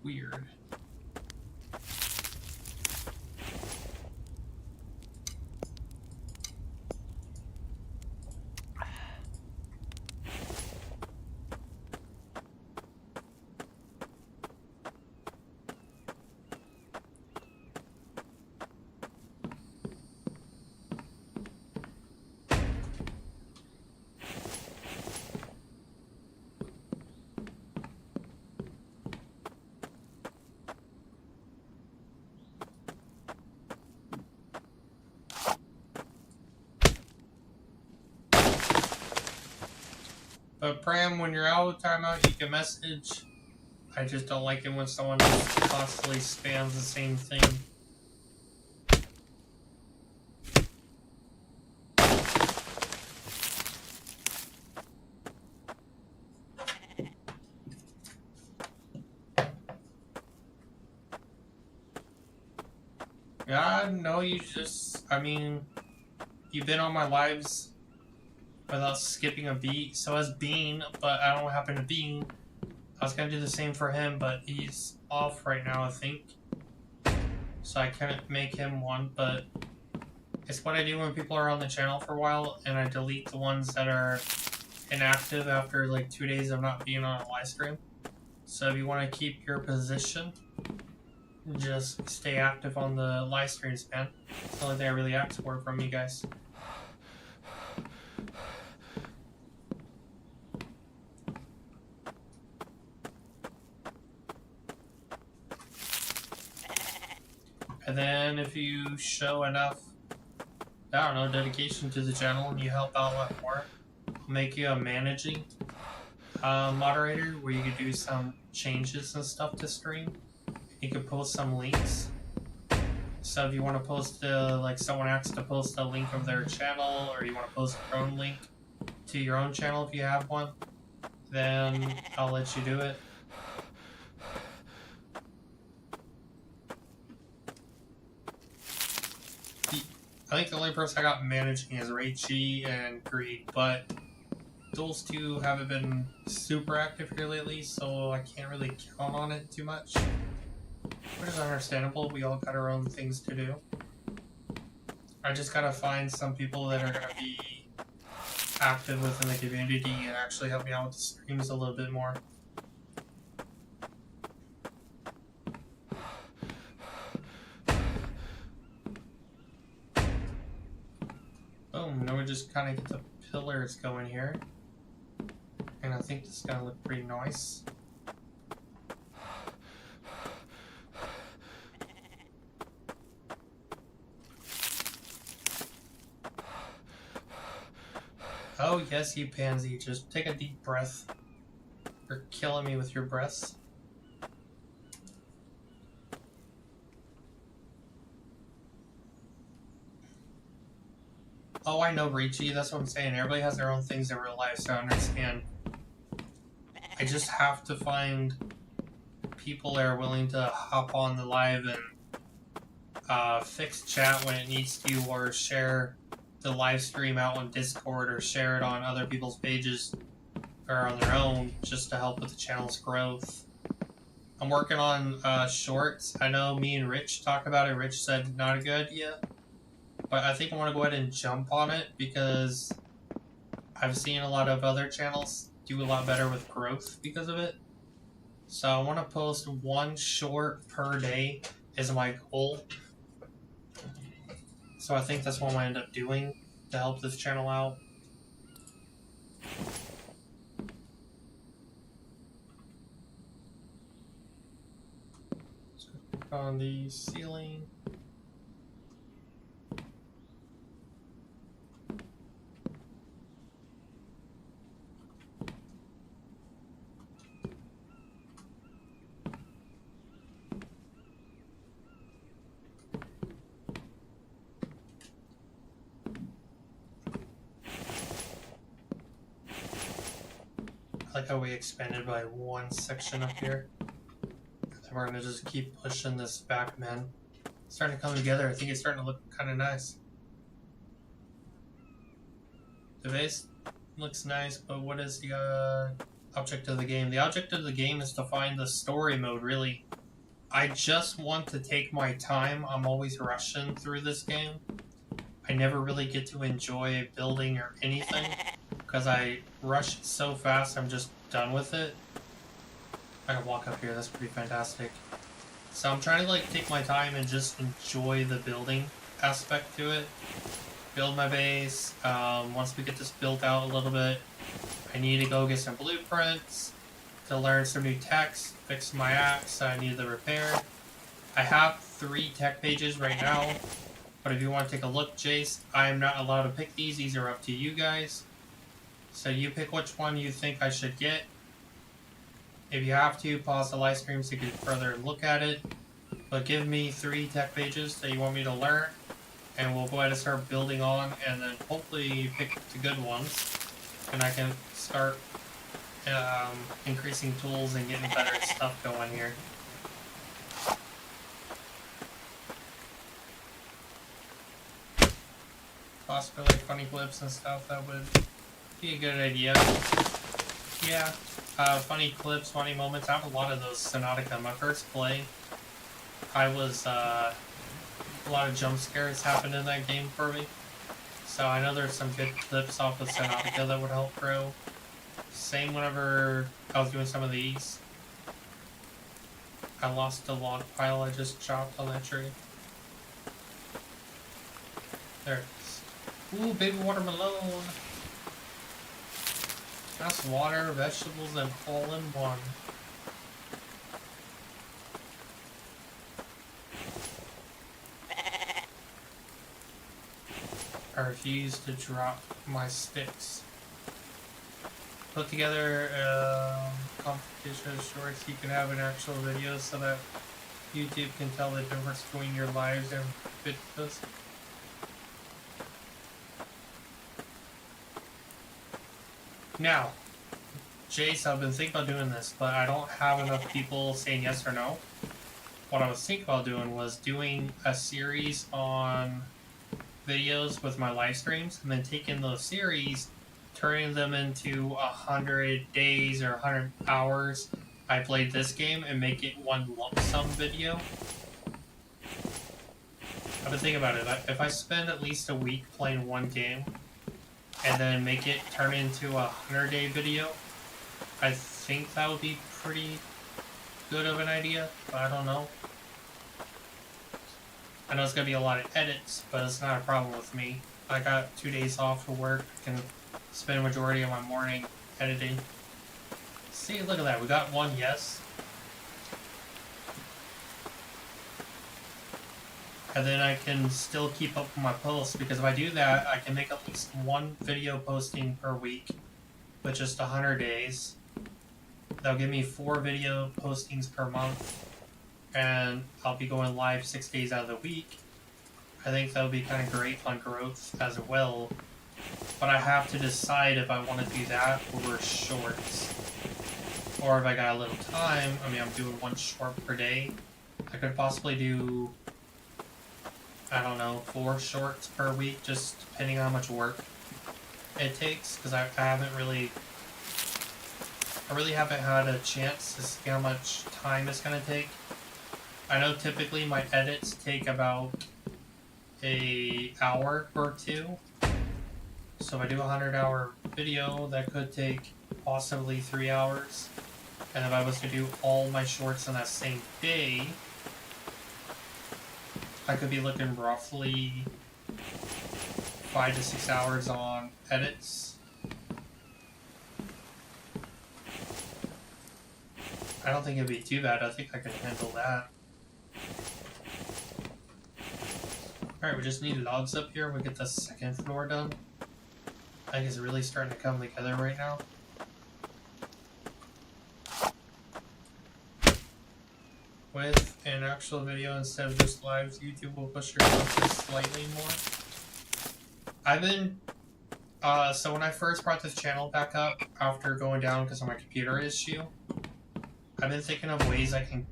Weird. But Pram, when you're out of timeout, you can message. I just don't like it when someone constantly spams the same thing. Yeah, no, you just, I mean, you've been on my lives without skipping a beat. So has Bean, but I don't happen to Bean. I was gonna do the same for him, but he's off right now, I think. So I couldn't make him one, but it's what I do when people are on the channel for a while, and I delete the ones that are inactive after like 2 days of not being on a live stream. So if you want to keep your position, just stay active on the live streams, man. It's the only thing I really ask for from you guys. And then if you show enough, I don't know, dedication to the channel and you help out a lot more, I'll make you a managing moderator where you could do some changes and stuff to stream. You could post some links. So if you want to post, like someone asks to post a link of their channel, or you want to post your own link to your own channel if you have one, then I'll let you do it. I think the only person I got managing is Raichi and Greed, but those two haven't been super active here lately, so I can't really count on it too much. Which is understandable, we all got our own things to do. I just gotta find some people that are gonna be active within the community and actually help me out with the streams a little bit more. Boom, now we just kind of get the pillars going here. And I think this is gonna look pretty nice. Oh yes, you pansy, just take a deep breath. You're killing me with your breaths. Oh, I know, Richie. That's what I'm saying. Everybody has their own things in real life, so I understand. I just have to find people that are willing to hop on the live and fix chat when it needs to, or share the live stream out on Discord, or share it on other people's pages or on their own, just to help with the channel's growth. I'm working on shorts. I know me and Rich talked about it. Rich said not a good idea, but I think I want to go ahead and jump on it because I've seen a lot of other channels do a lot better with growth because of it. So I want to post one short per day is my goal. So I think that's what I'm going to end up doing to help this channel out. Let's go click on the ceiling. I like how we expanded by one section up here. And we're going to just keep pushing this back, man. It's starting to come together. I think it's starting to look kind of nice. The base looks nice, but what is the object of the game? The object of the game is to find the story mode, really. I just want to take my time. I'm always rushing through this game. I never really get to enjoy building or anything because I rush so fast I'm just done with it. I can walk up here, that's pretty fantastic. So I'm trying to like take my time and just enjoy the building aspect to it. Build my base. Once we get this built out a little bit, I need to go get some blueprints to learn some new techs, fix my axe. I need the repair. I have 3 tech pages right now, but if you want to take a look, Jace, I am not allowed to pick these. These are up to you guys. So you pick which one you think I should get. If you have to, pause the live stream so you can further look at it. But give me 3 tech pages that you want me to learn, and we'll go ahead and start building on, and then hopefully pick the good ones, and I can start increasing tools and getting better stuff going here. Possibly like funny clips and stuff, that would be a good idea. Yeah, funny clips, funny moments. I have a lot of those Subnautica. My first play, I was, a lot of jump scares happened in that game for me. So I know there's some good clips off of Subnautica that would help grow. Same whenever I was doing some of these. I lost a log pile I just chopped on that tree. There it is. Ooh, baby watermelon. That's water, vegetables, and all in one. I refuse to drop my sticks. Put together a competition of shorts you can have an actual video so that YouTube can tell the difference between your lives and videos. Now, Jace, I've been thinking about doing this, but I don't have enough people saying yes or no. What I was thinking about doing was doing a series on videos with my live streams, and then taking those series, turning them into 100 days or 100 hours I played this game, and make it one lump sum video. I've been thinking about it. If I spend at least a week playing one game, and then make it turn into a 100-day video, I think that would be pretty good of an idea, but I don't know. I know it's going to be a lot of edits, but it's not a problem with me. I got 2 days off of work, can spend a majority of my morning editing. See, look at that, we got 1 yes. And then I can still keep up with my posts, because if I do that, I can make at least 1 video posting per week with just 100 days. That'll give me 4 video postings per month, and I'll be going live 6 days out of the week. I think that would be kind of great on growth as well. But I have to decide if I want to do that or shorts. Or if I got a little time, I mean, I'm doing 1 short per day. I could possibly do, I don't know, 4 shorts per week, just depending on how much work it takes. Because I really haven't had a chance to see how much time it's going to take. I know typically my edits take about an hour or 2. So if I do a 100-hour video, that could take possibly 3 hours. And if I was to do all my shorts on that same day, I could be looking roughly 5 to 6 hours on edits. I don't think it'd be too bad. I think I could handle that. Alright, we just need logs up here. We get the 2nd floor done. I think it's really starting to come together right now. With an actual video instead of just lives, YouTube will push your content slightly more. I've been, so when I first brought this channel back up after going down because of my computer issue, I've been thinking of ways I can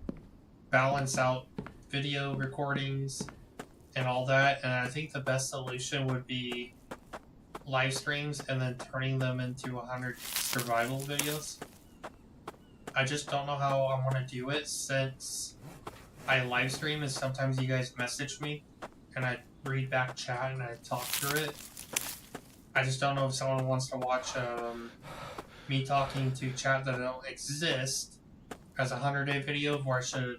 balance out video recordings and all that, and I think the best solution would be live streams and then turning them into 100 survival videos. I just don't know how I want to do it since I live stream and sometimes you guys message me and I read back chat and I talk through it. I just don't know if someone wants to watch me talking to chat that don't exist as a 100-day video, or I should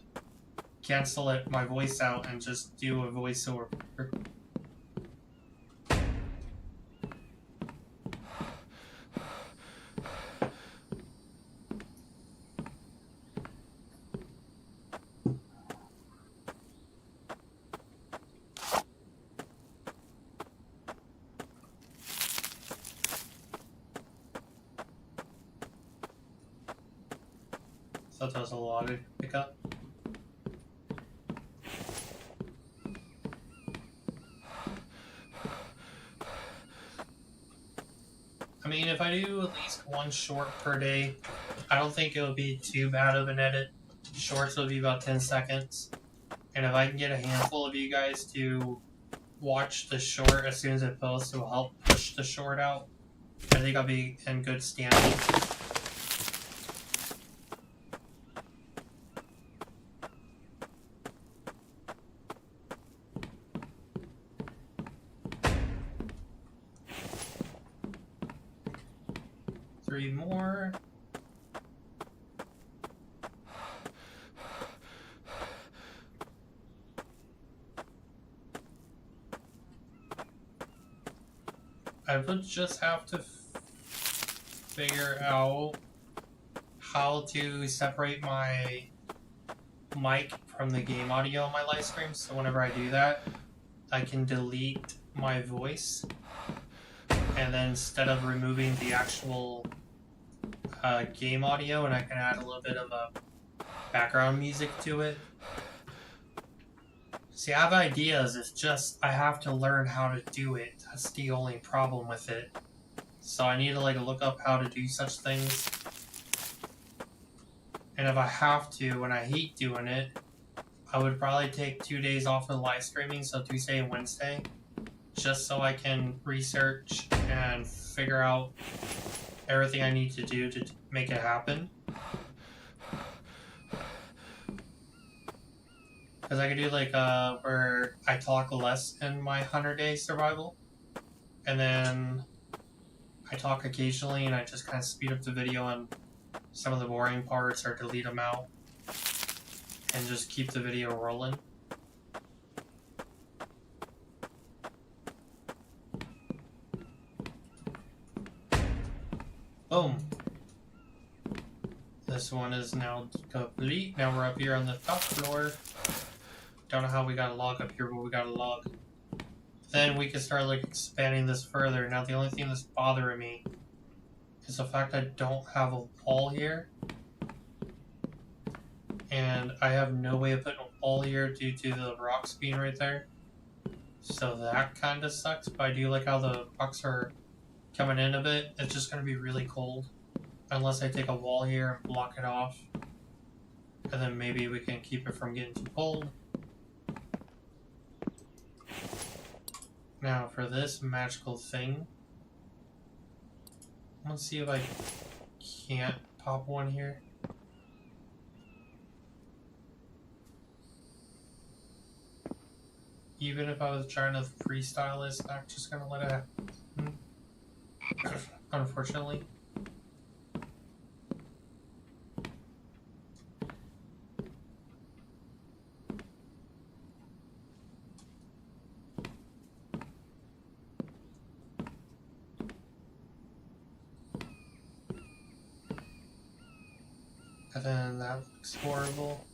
cancel my voice out and just do a voiceover. So that was a lot to pick up. I mean, if I do at least 1 short per day, I don't think it would be too bad of an edit. Shorts will be about 10 seconds. And if I can get a handful of you guys to watch the short as soon as it posts, it will help push the short out. I think I'll be in good standing. Three more. I would just have to figure out how to separate my mic from the game audio on my live stream, so whenever I do that, I can delete my voice, and then instead of removing the actual game audio, and I can add a little bit of a background music to it. See, I have ideas, it's just I have to learn how to do it. That's the only problem with it. So I need to look up how to do such things. And if I have to, and I hate doing it, I would probably take 2 days off of live streaming, so Tuesday and Wednesday, just so I can research and figure out everything I need to do to make it happen. Because I could do where I talk less in my 100-day survival, and then I talk occasionally and I just kind of speed up the video on some of the boring parts or delete them out and just keep the video rolling. Boom. This one is now complete. Now we're up here on the top floor. Don't know how we got a log up here, but we got a log. Then we can start expanding this further. Now the only thing that's bothering me is the fact I don't have a wall here. And I have no way of putting a wall here due to the rocks being right there. So that kind of sucks, but I do like how the rocks are coming in a bit. It's just going to be really cold. Unless I take a wall here and block it off. And then maybe we can keep it from getting too cold. Now for this magical thing, let's see if I can't pop one here. Even if I was trying to freestyle, it's not just gonna let it happen. Unfortunately. And then that looks horrible.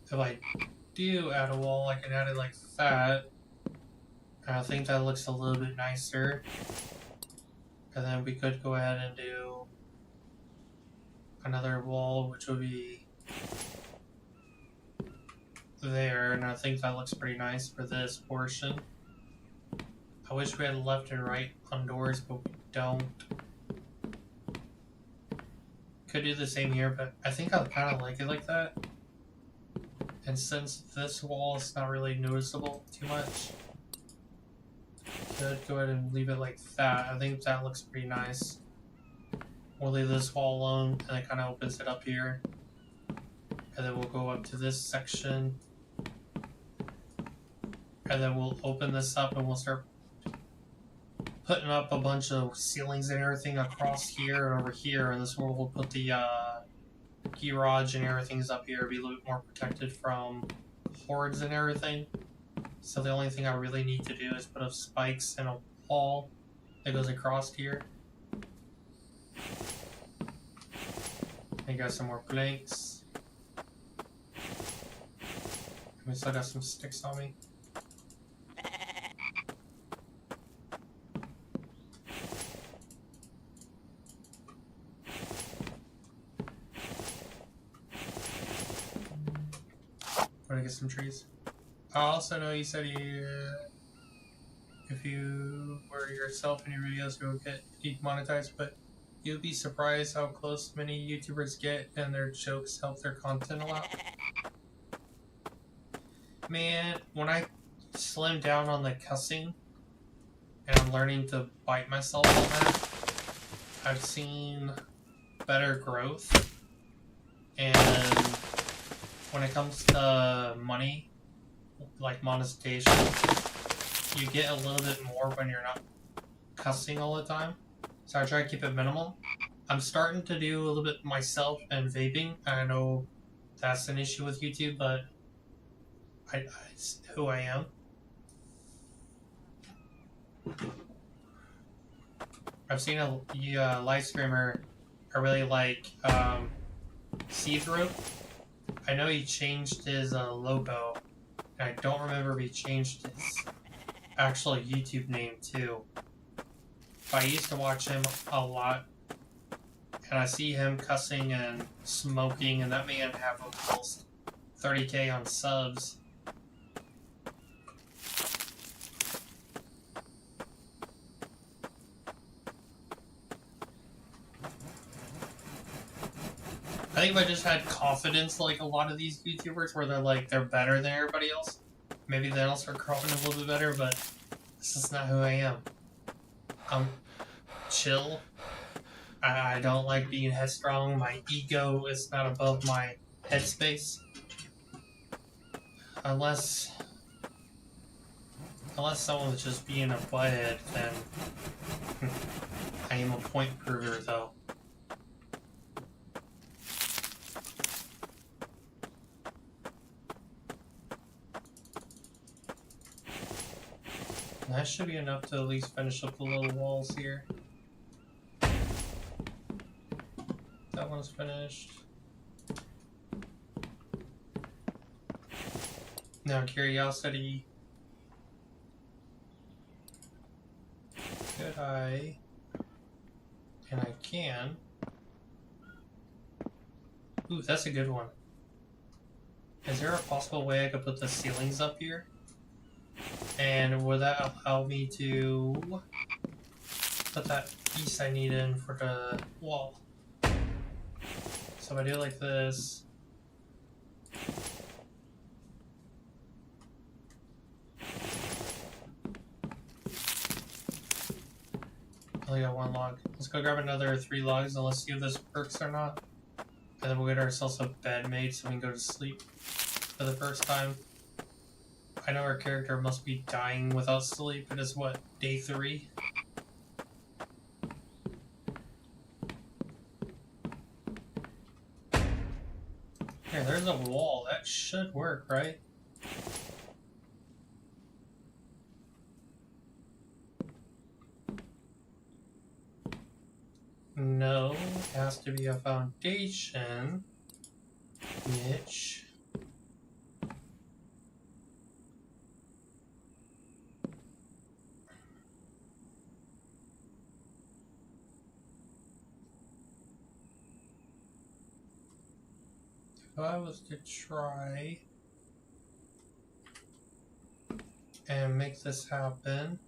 If I do add a wall, I can add it like that. I think that looks a little bit nicer. And then we could go ahead and do another wall, which would be there. And I think that looks pretty nice for this portion. I wish we had left and right on doors, but we don't. Could do the same here, but I think I kind of like it like that. And since this wall is not really noticeable too much, could go ahead and leave it like that. I think that looks pretty nice. We'll leave this wall alone, and it kind of opens it up here. And then we'll go up to this section. And then we'll open this up and we'll start putting up a bunch of ceilings and everything across here and over here. And this is where we'll put the garage and everything's up here. Be a little bit more protected from hordes and everything. So the only thing I really need to do is put up spikes and a wall that goes across here. I got some more planks. I still got some sticks on me. Want to get some trees? I also know you said if you were yourself in your videos, you would get demonetized, but you'd be surprised how close many YouTubers get and their jokes help their content a lot. Man, when I slim down on the cussing and I'm learning to bite myself on that, I've seen better growth. And when it comes to money, like monetization, you get a little bit more when you're not cussing all the time. So I try to keep it minimal. I'm starting to do a little bit myself and vaping. I know that's an issue with YouTube, but it's who I am. I've seen a live streamer I really like, See-Through. I know he changed his logo, and I don't remember if he changed his actual YouTube name too. But I used to watch him a lot, and I see him cussing and smoking, and that man have almost 30K on subs. I think if I just had confidence like a lot of these YouTubers where they're better than everybody else, maybe then I'll start growing a little bit better, but this is not who I am. I'm chill. I don't like being headstrong. My ego is not above my headspace. Unless someone's just being a butthead, then I am a point prover though. That should be enough to at least finish up the little walls here. That one's finished. Now, curiosity. Could I? And I can. Ooh, that's a good one. Is there a possible way I could put the ceilings up here? And would that allow me to put that piece I need in for the wall? So if I do it like this. I only got one log. Let's go grab another 3 logs and let's see if this works or not. And then we'll get ourselves a bed made so we can go to sleep for the first time. I know our character must be dying without sleep. It is what, day 3? Here, there's a wall. That should work, right? No, it has to be a foundation, which... If I was to try and make this happen,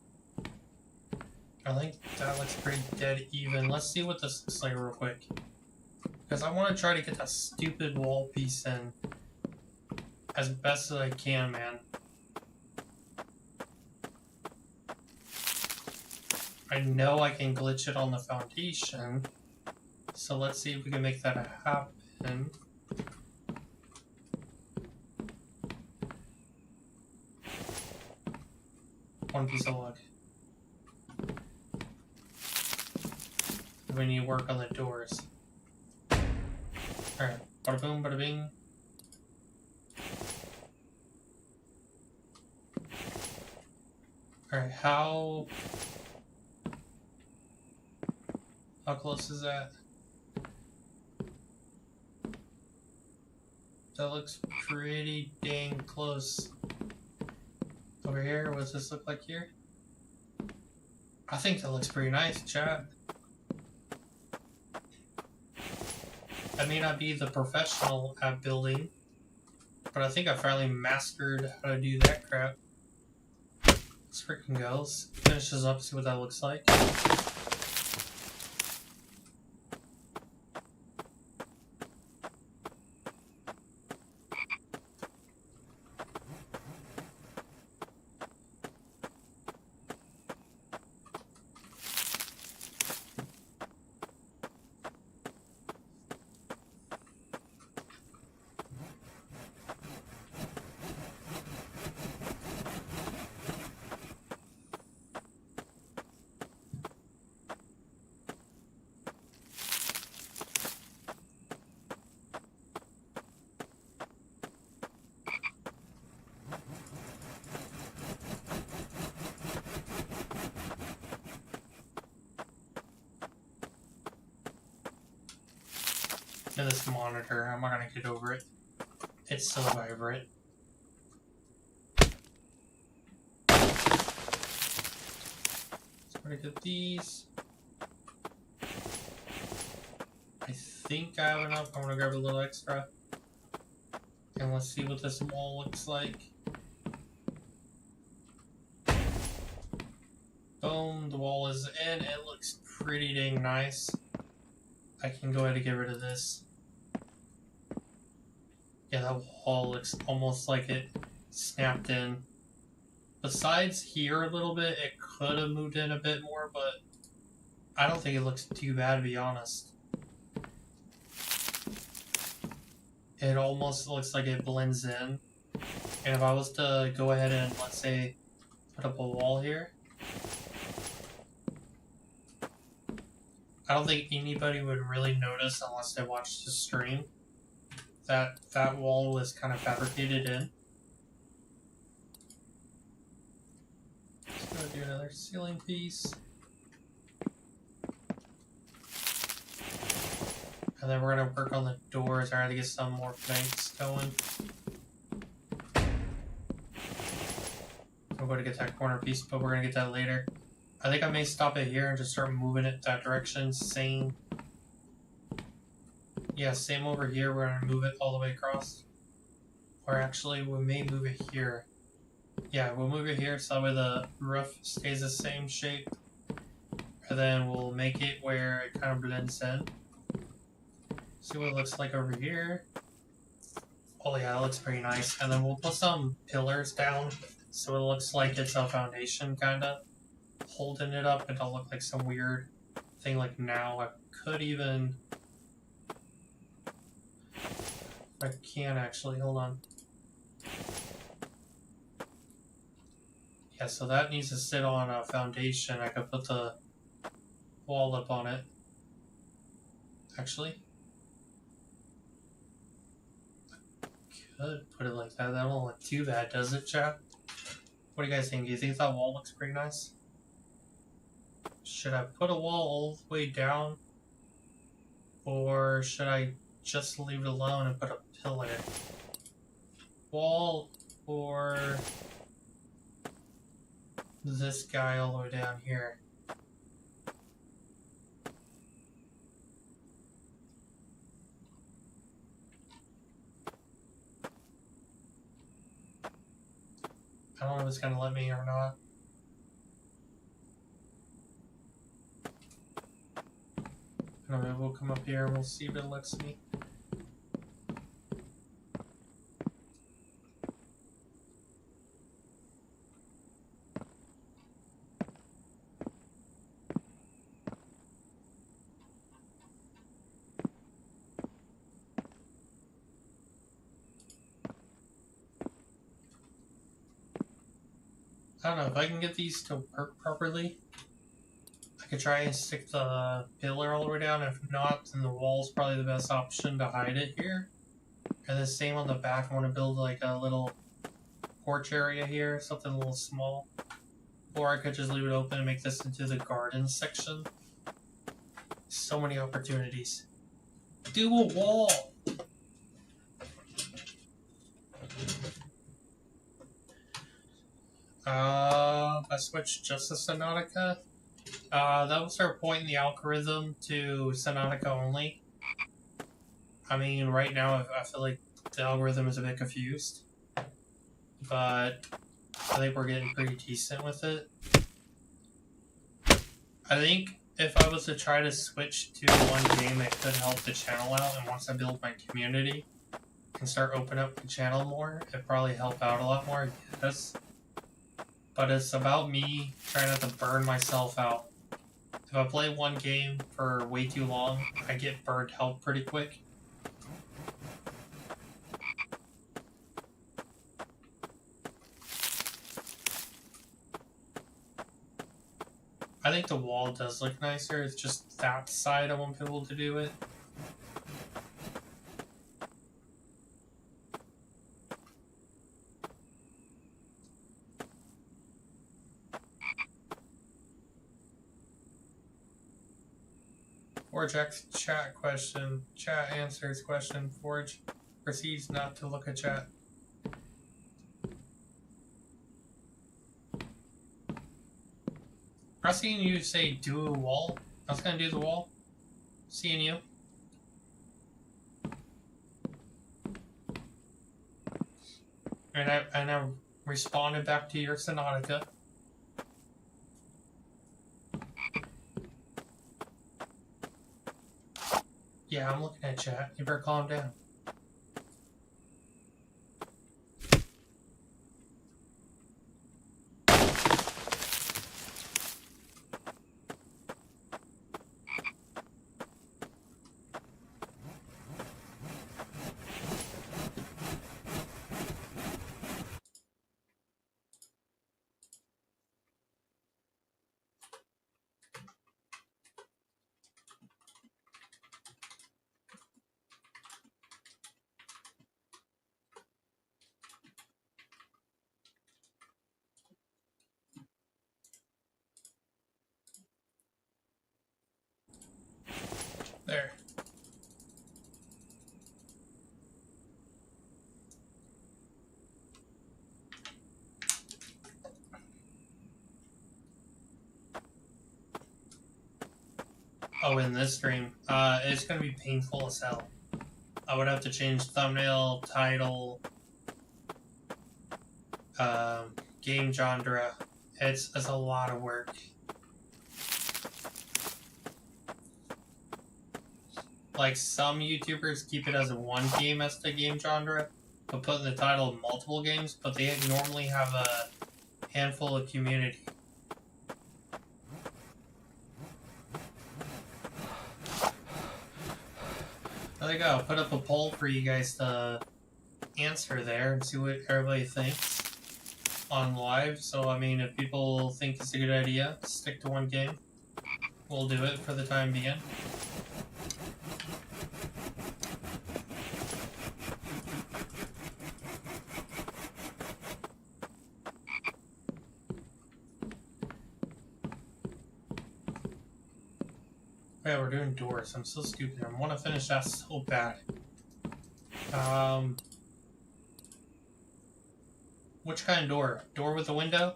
I think that looks pretty dead even. Let's see what this looks like real quick. Because I want to try to get that stupid wall piece in as best as I can, man. I know I can glitch it on the foundation. So let's see if we can make that happen. One piece of log. We need to work on the doors. Alright, bada boom, bada bing. Alright, how close is that? That looks pretty dang close. Over here, what does this look like here? I think that looks pretty nice, chat. I may not be the professional at building, but I think I finally mastered how to do that crap. Let's freaking go. Let's finish this up, see what that looks like. And this monitor, I'm not gonna get over it. It's so vibrant. So we're gonna get these. I think I have enough. I'm gonna grab a little extra. And let's see what this wall looks like. Boom, the wall is in. It looks pretty dang nice. I can go ahead and get rid of this. Yeah, that wall looks almost like it snapped in. Besides here a little bit, it could have moved in a bit more, but I don't think it looks too bad, to be honest. It almost looks like it blends in. And if I was to go ahead and, let's say, put up a wall here, I don't think anybody would really notice unless they watched the stream that that wall was kind of fabricated in. Let's go do another ceiling piece. And then we're going to work on the doors. I gotta get some more planks going. I'm going to get that corner piece, but we're going to get that later. I think I may stop it here and just start moving it that direction. Same. Yeah, same over here. We're going to move it all the way across. Or actually, we may move it here. Yeah, we'll move it here so that way the roof stays the same shape. And then we'll make it where it kind of blends in. See what it looks like over here. Oh yeah, that looks pretty nice. And then we'll put some pillars down so it looks like it's a foundation kind of holding it up. It don't look like some weird thing like now. I could even... I can actually, hold on. Yeah, so that needs to sit on a foundation. I could put the wall up on it. Actually, I could put it like that. That won't look too bad, does it, chat? What do you guys think? Do you think that wall looks pretty nice? Should I put a wall all the way down? Or should I just leave it alone and put a pillar? Wall or this guy all the way down here? I don't know if it's gonna let me or not. I don't know, we'll come up here and we'll see if it lets me. I don't know, if I can get these to work properly, I could try and stick the pillar all the way down. If not, then the wall's probably the best option to hide it here. And the same on the back, I want to build like a little porch area here, something a little small. Or I could just leave it open and make this into the garden section. So many opportunities. Do a wall! I switched just to Subnautica. That was our point in the algorithm to Subnautica only. I mean, right now I feel like the algorithm is a bit confused. But I think we're getting pretty decent with it. I think if I was to try to switch to one game, it could help the channel out. And once I build my community and start opening up the channel more, it'd probably help out a lot more, yes. But it's about me trying not to burn myself out. If I play one game for way too long, I get burnt out pretty quick. I think the wall does look nicer, it's just that side I want people to do it. Forge X chat question. Chat answers question. Forge proceeds not to look at chat. I was seeing you say do a wall. I was gonna do the wall. Seeing you. And I responded back to your Subnautica. Yeah, I'm looking at chat. You better calm down. There. Oh, in this stream, it's gonna be painful as hell. I would have to change thumbnail, title, game genre. It's a lot of work. Like, some YouTubers keep it as a one game as the game genre, but put in the title multiple games, but they normally have a handful of community. There you go. Put up a poll for you guys to answer there and see what everybody thinks on live. So, I mean, if people think it's a good idea, stick to one game. We'll do it for the time being. Yeah, we're doing doors. I'm so stupid. I want to finish that so bad. Which kind of door? Door with a window?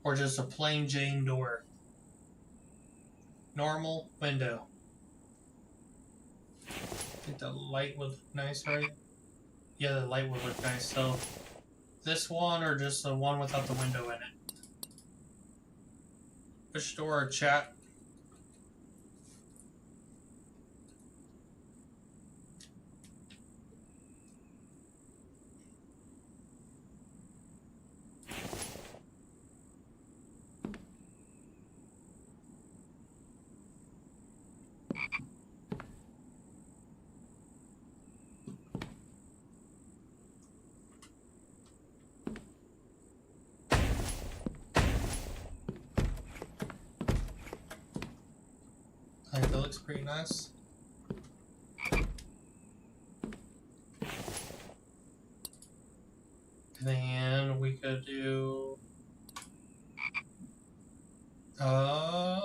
Or just a plain Jane door? Normal window. I think the light would look nice, right? Yeah, the light would look nice. So, this one or just the one without the window in it? Which door, chat? I think that looks pretty nice. Then we could do... I've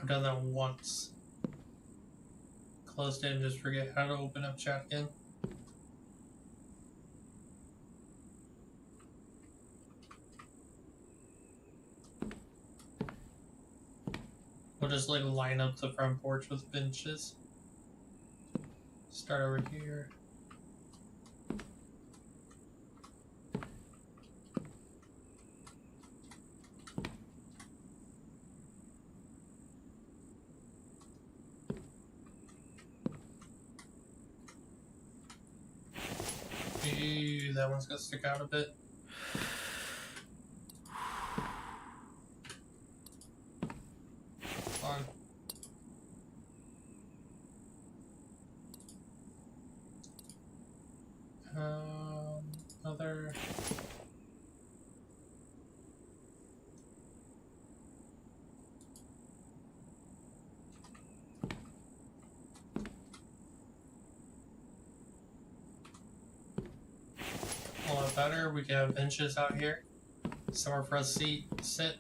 done that once. Closed it and just forget how to open up chat again. We'll just like line up the front porch with benches. Start over here. Ew, that one's gonna stick out a bit. On. Other. A lot better. We can have benches out here. Somewhere for us to sit.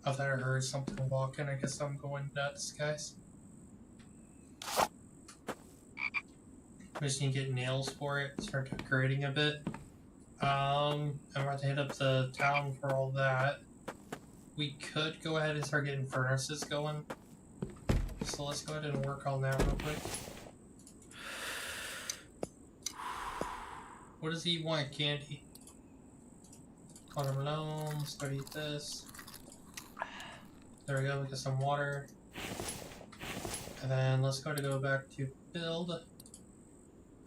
I thought I heard something walking. I guess I'm going nuts, guys. We just need to get nails for it. Start decorating a bit. I'm about to hit up the town for all that. We could go ahead and start getting furnaces going. So let's go ahead and work on that real quick. What does he want? Candy. Watermelon. Let's go eat this. There we go. We get some water. And then let's go back to build.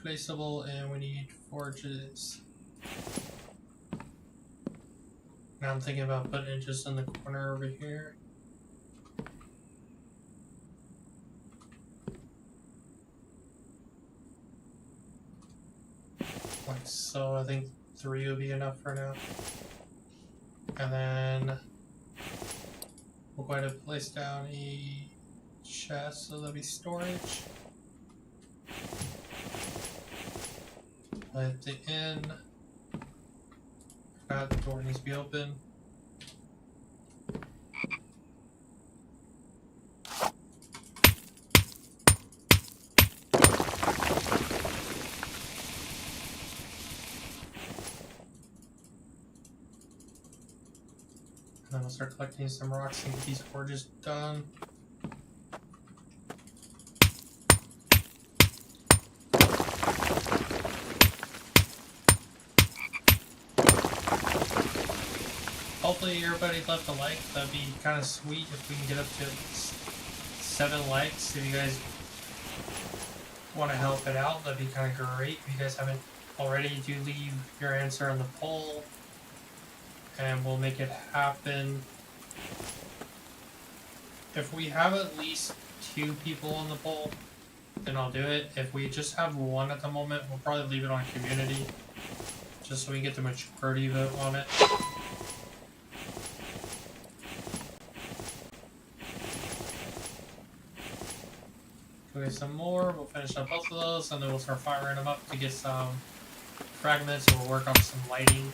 Placeable, and we need forges. Now I'm thinking about putting it just in the corner over here. Like so, I think 3 will be enough for now. And then we'll go ahead and place down a chest, so that'll be storage. At the end, forgot the door needs to be open. we'll start collecting some rocks and get these forges done. Hopefully everybody left a like. That'd be kind of sweet if we can get up to 7 likes. If you guys want to help it out, that'd be kind of great. If you guys haven't already, do leave your answer on the poll, and we'll make it happen. If we have at least 2 people on the poll, then I'll do it. If we just have 1 at the moment, we'll probably leave it on community, just so we can get the majority vote on it. Okay, some more. We'll finish up both of those, and then we'll start firing them up to get some fragments, and we'll work on some lighting.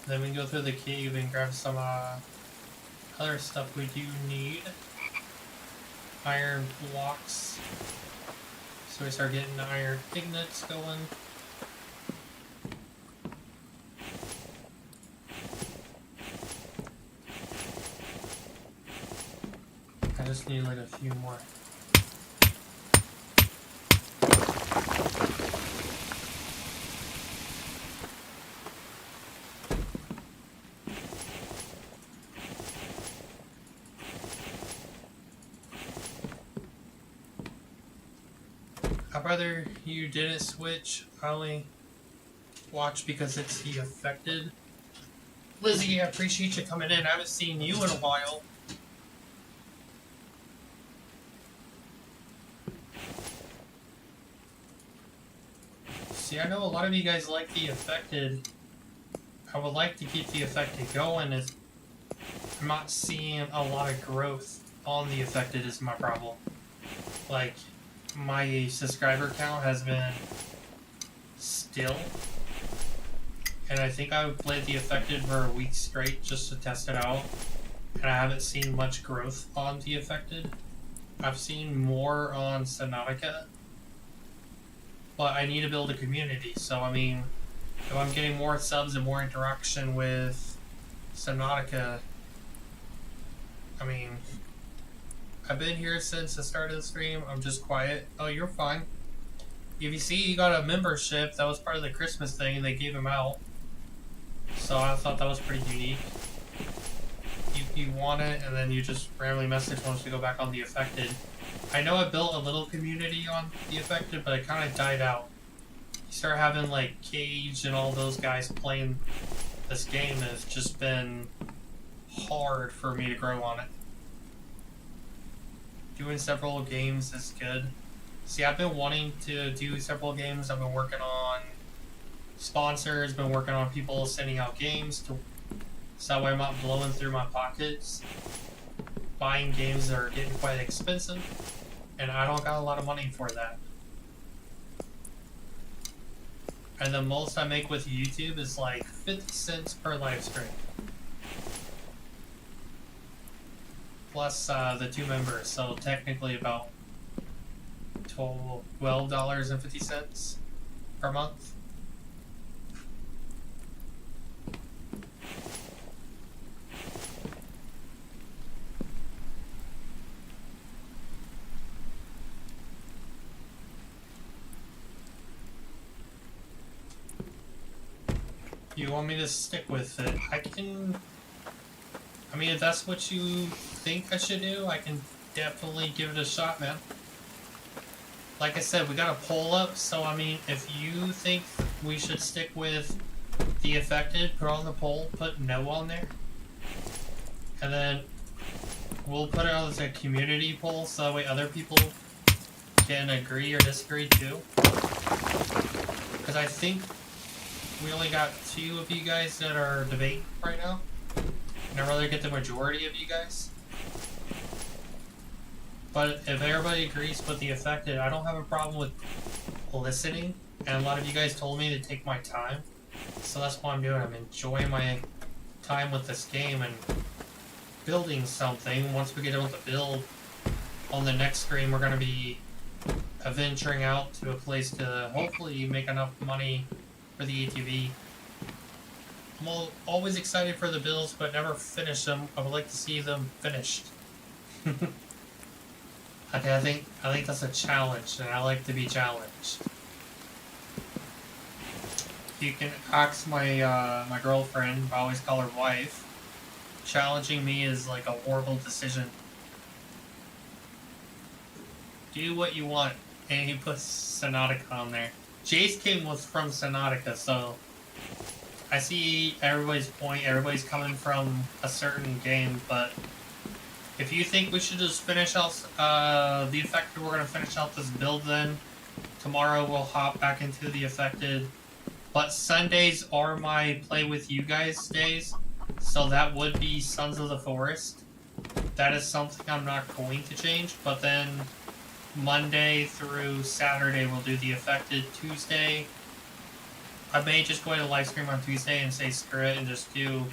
Then we can go through the cave and grab some other stuff we do need. Iron blocks. So we start getting the iron ingots going. I just need like a few more. I'd rather you didn't switch. I only watch because it's the affected. Lizzie, I appreciate you coming in. I haven't seen you in a while. See, I know a lot of you guys like the affected. I would like to keep the affected going. I'm not seeing a lot of growth on the affected is my problem. Like, my subscriber count has been still, and I think I played the affected for a week straight just to test it out, and I haven't seen much growth on the affected. I've seen more on Subnautica, but I need to build a community. So I mean, if I'm getting more subs and more interaction with Subnautica, I mean, I've been here since the start of the stream. I'm just quiet. Oh, you're fine. If you see, you got a membership. That was part of the Christmas thing, and they gave them out. So I thought that was pretty unique. You want it, and then you just randomly message once we go back on the affected. I know I built a little community on the affected, but it kind of died out. You start having like Cage and all those guys playing this game, and it's just been hard for me to grow on it. Doing several games is good. See, I've been wanting to do several games. I've been working on sponsors, been working on people sending out games so that way I'm not blowing through my pockets. Buying games that are getting quite expensive, and I don't got a lot of money for that. And the most I make with YouTube is like 50 cents per live stream. Plus the 2 members, so technically about $12.50 per month. You want me to stick with it? I mean, if that's what you think I should do, I can definitely give it a shot, man. Like I said, we got a poll up, so I mean, if you think we should stick with the affected, put on the poll, put no on there. And then we'll put it on as a community poll, so that way other people can agree or disagree too. Because I think we only got 2 of you guys that are debating right now. And I'd rather get the majority of you guys. But if everybody agrees with the affected, I don't have a problem with listening. And a lot of you guys told me to take my time. So that's what I'm doing. I'm enjoying my time with this game. And building something. Once we get able to build, on the next stream, we're going to be venturing out to a place to hopefully make enough money for the ATV. I'm always excited for the builds, but never finish them. I would like to see them finished. Okay, I think that's a challenge, and I like to be challenged. You can ask my my girlfriend, I always call her wife. Challenging me is like a horrible decision. Do what you want, and he puts Sonatica on there. Jace King was from Sonatica, so I see everybody's point. Everybody's coming from a certain game, but if you think we should just finish out the Affected, we're gonna finish out this build then. Tomorrow we'll hop back into the Affected. But Sundays are my play with you guys days, so that would be Sons of the Forest. That is something I'm not going to change, but then Monday through Saturday we'll do the Affected. Tuesday, I may just go ahead and live stream on Tuesday and say screw it and just do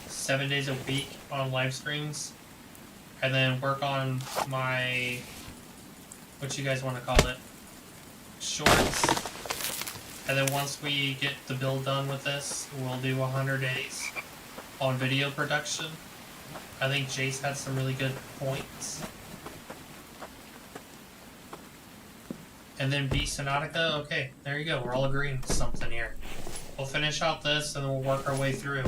7 days a week on live streams. And then work on my, what you guys want to call it, shorts. And then once we get the build done with this, we'll do 100 days on video production. I think Jace had some really good points. And then beat Sonatica. Okay, there you go. We're all agreeing to something here. We'll finish out this and then we'll work our way through.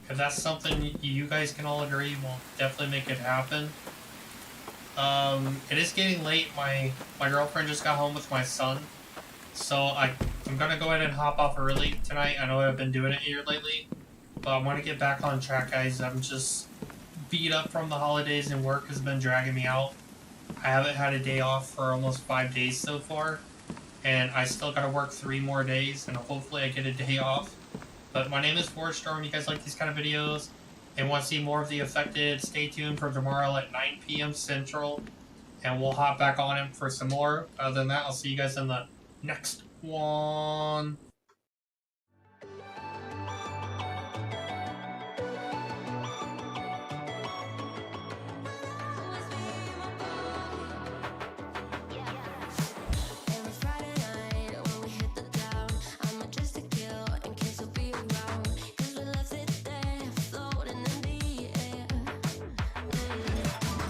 If that's something you guys can all agree, we'll definitely make it happen. It is getting late. My girlfriend just got home with my son. So I'm gonna go ahead and hop off early tonight. I know I've been doing it here lately, but I want to get back on track, guys. I'm just beat up from the holidays and work has been dragging me out. I haven't had a day off for almost 5 days so far, and I still gotta work 3 more days, and hopefully I get a day off. But my name is Forstorm. You guys like these kind of videos and want to see more of the Affected, stay tuned for tomorrow at 9 p.m. Central, and we'll hop back on him for some more. Other than that, I'll see you guys in the next one.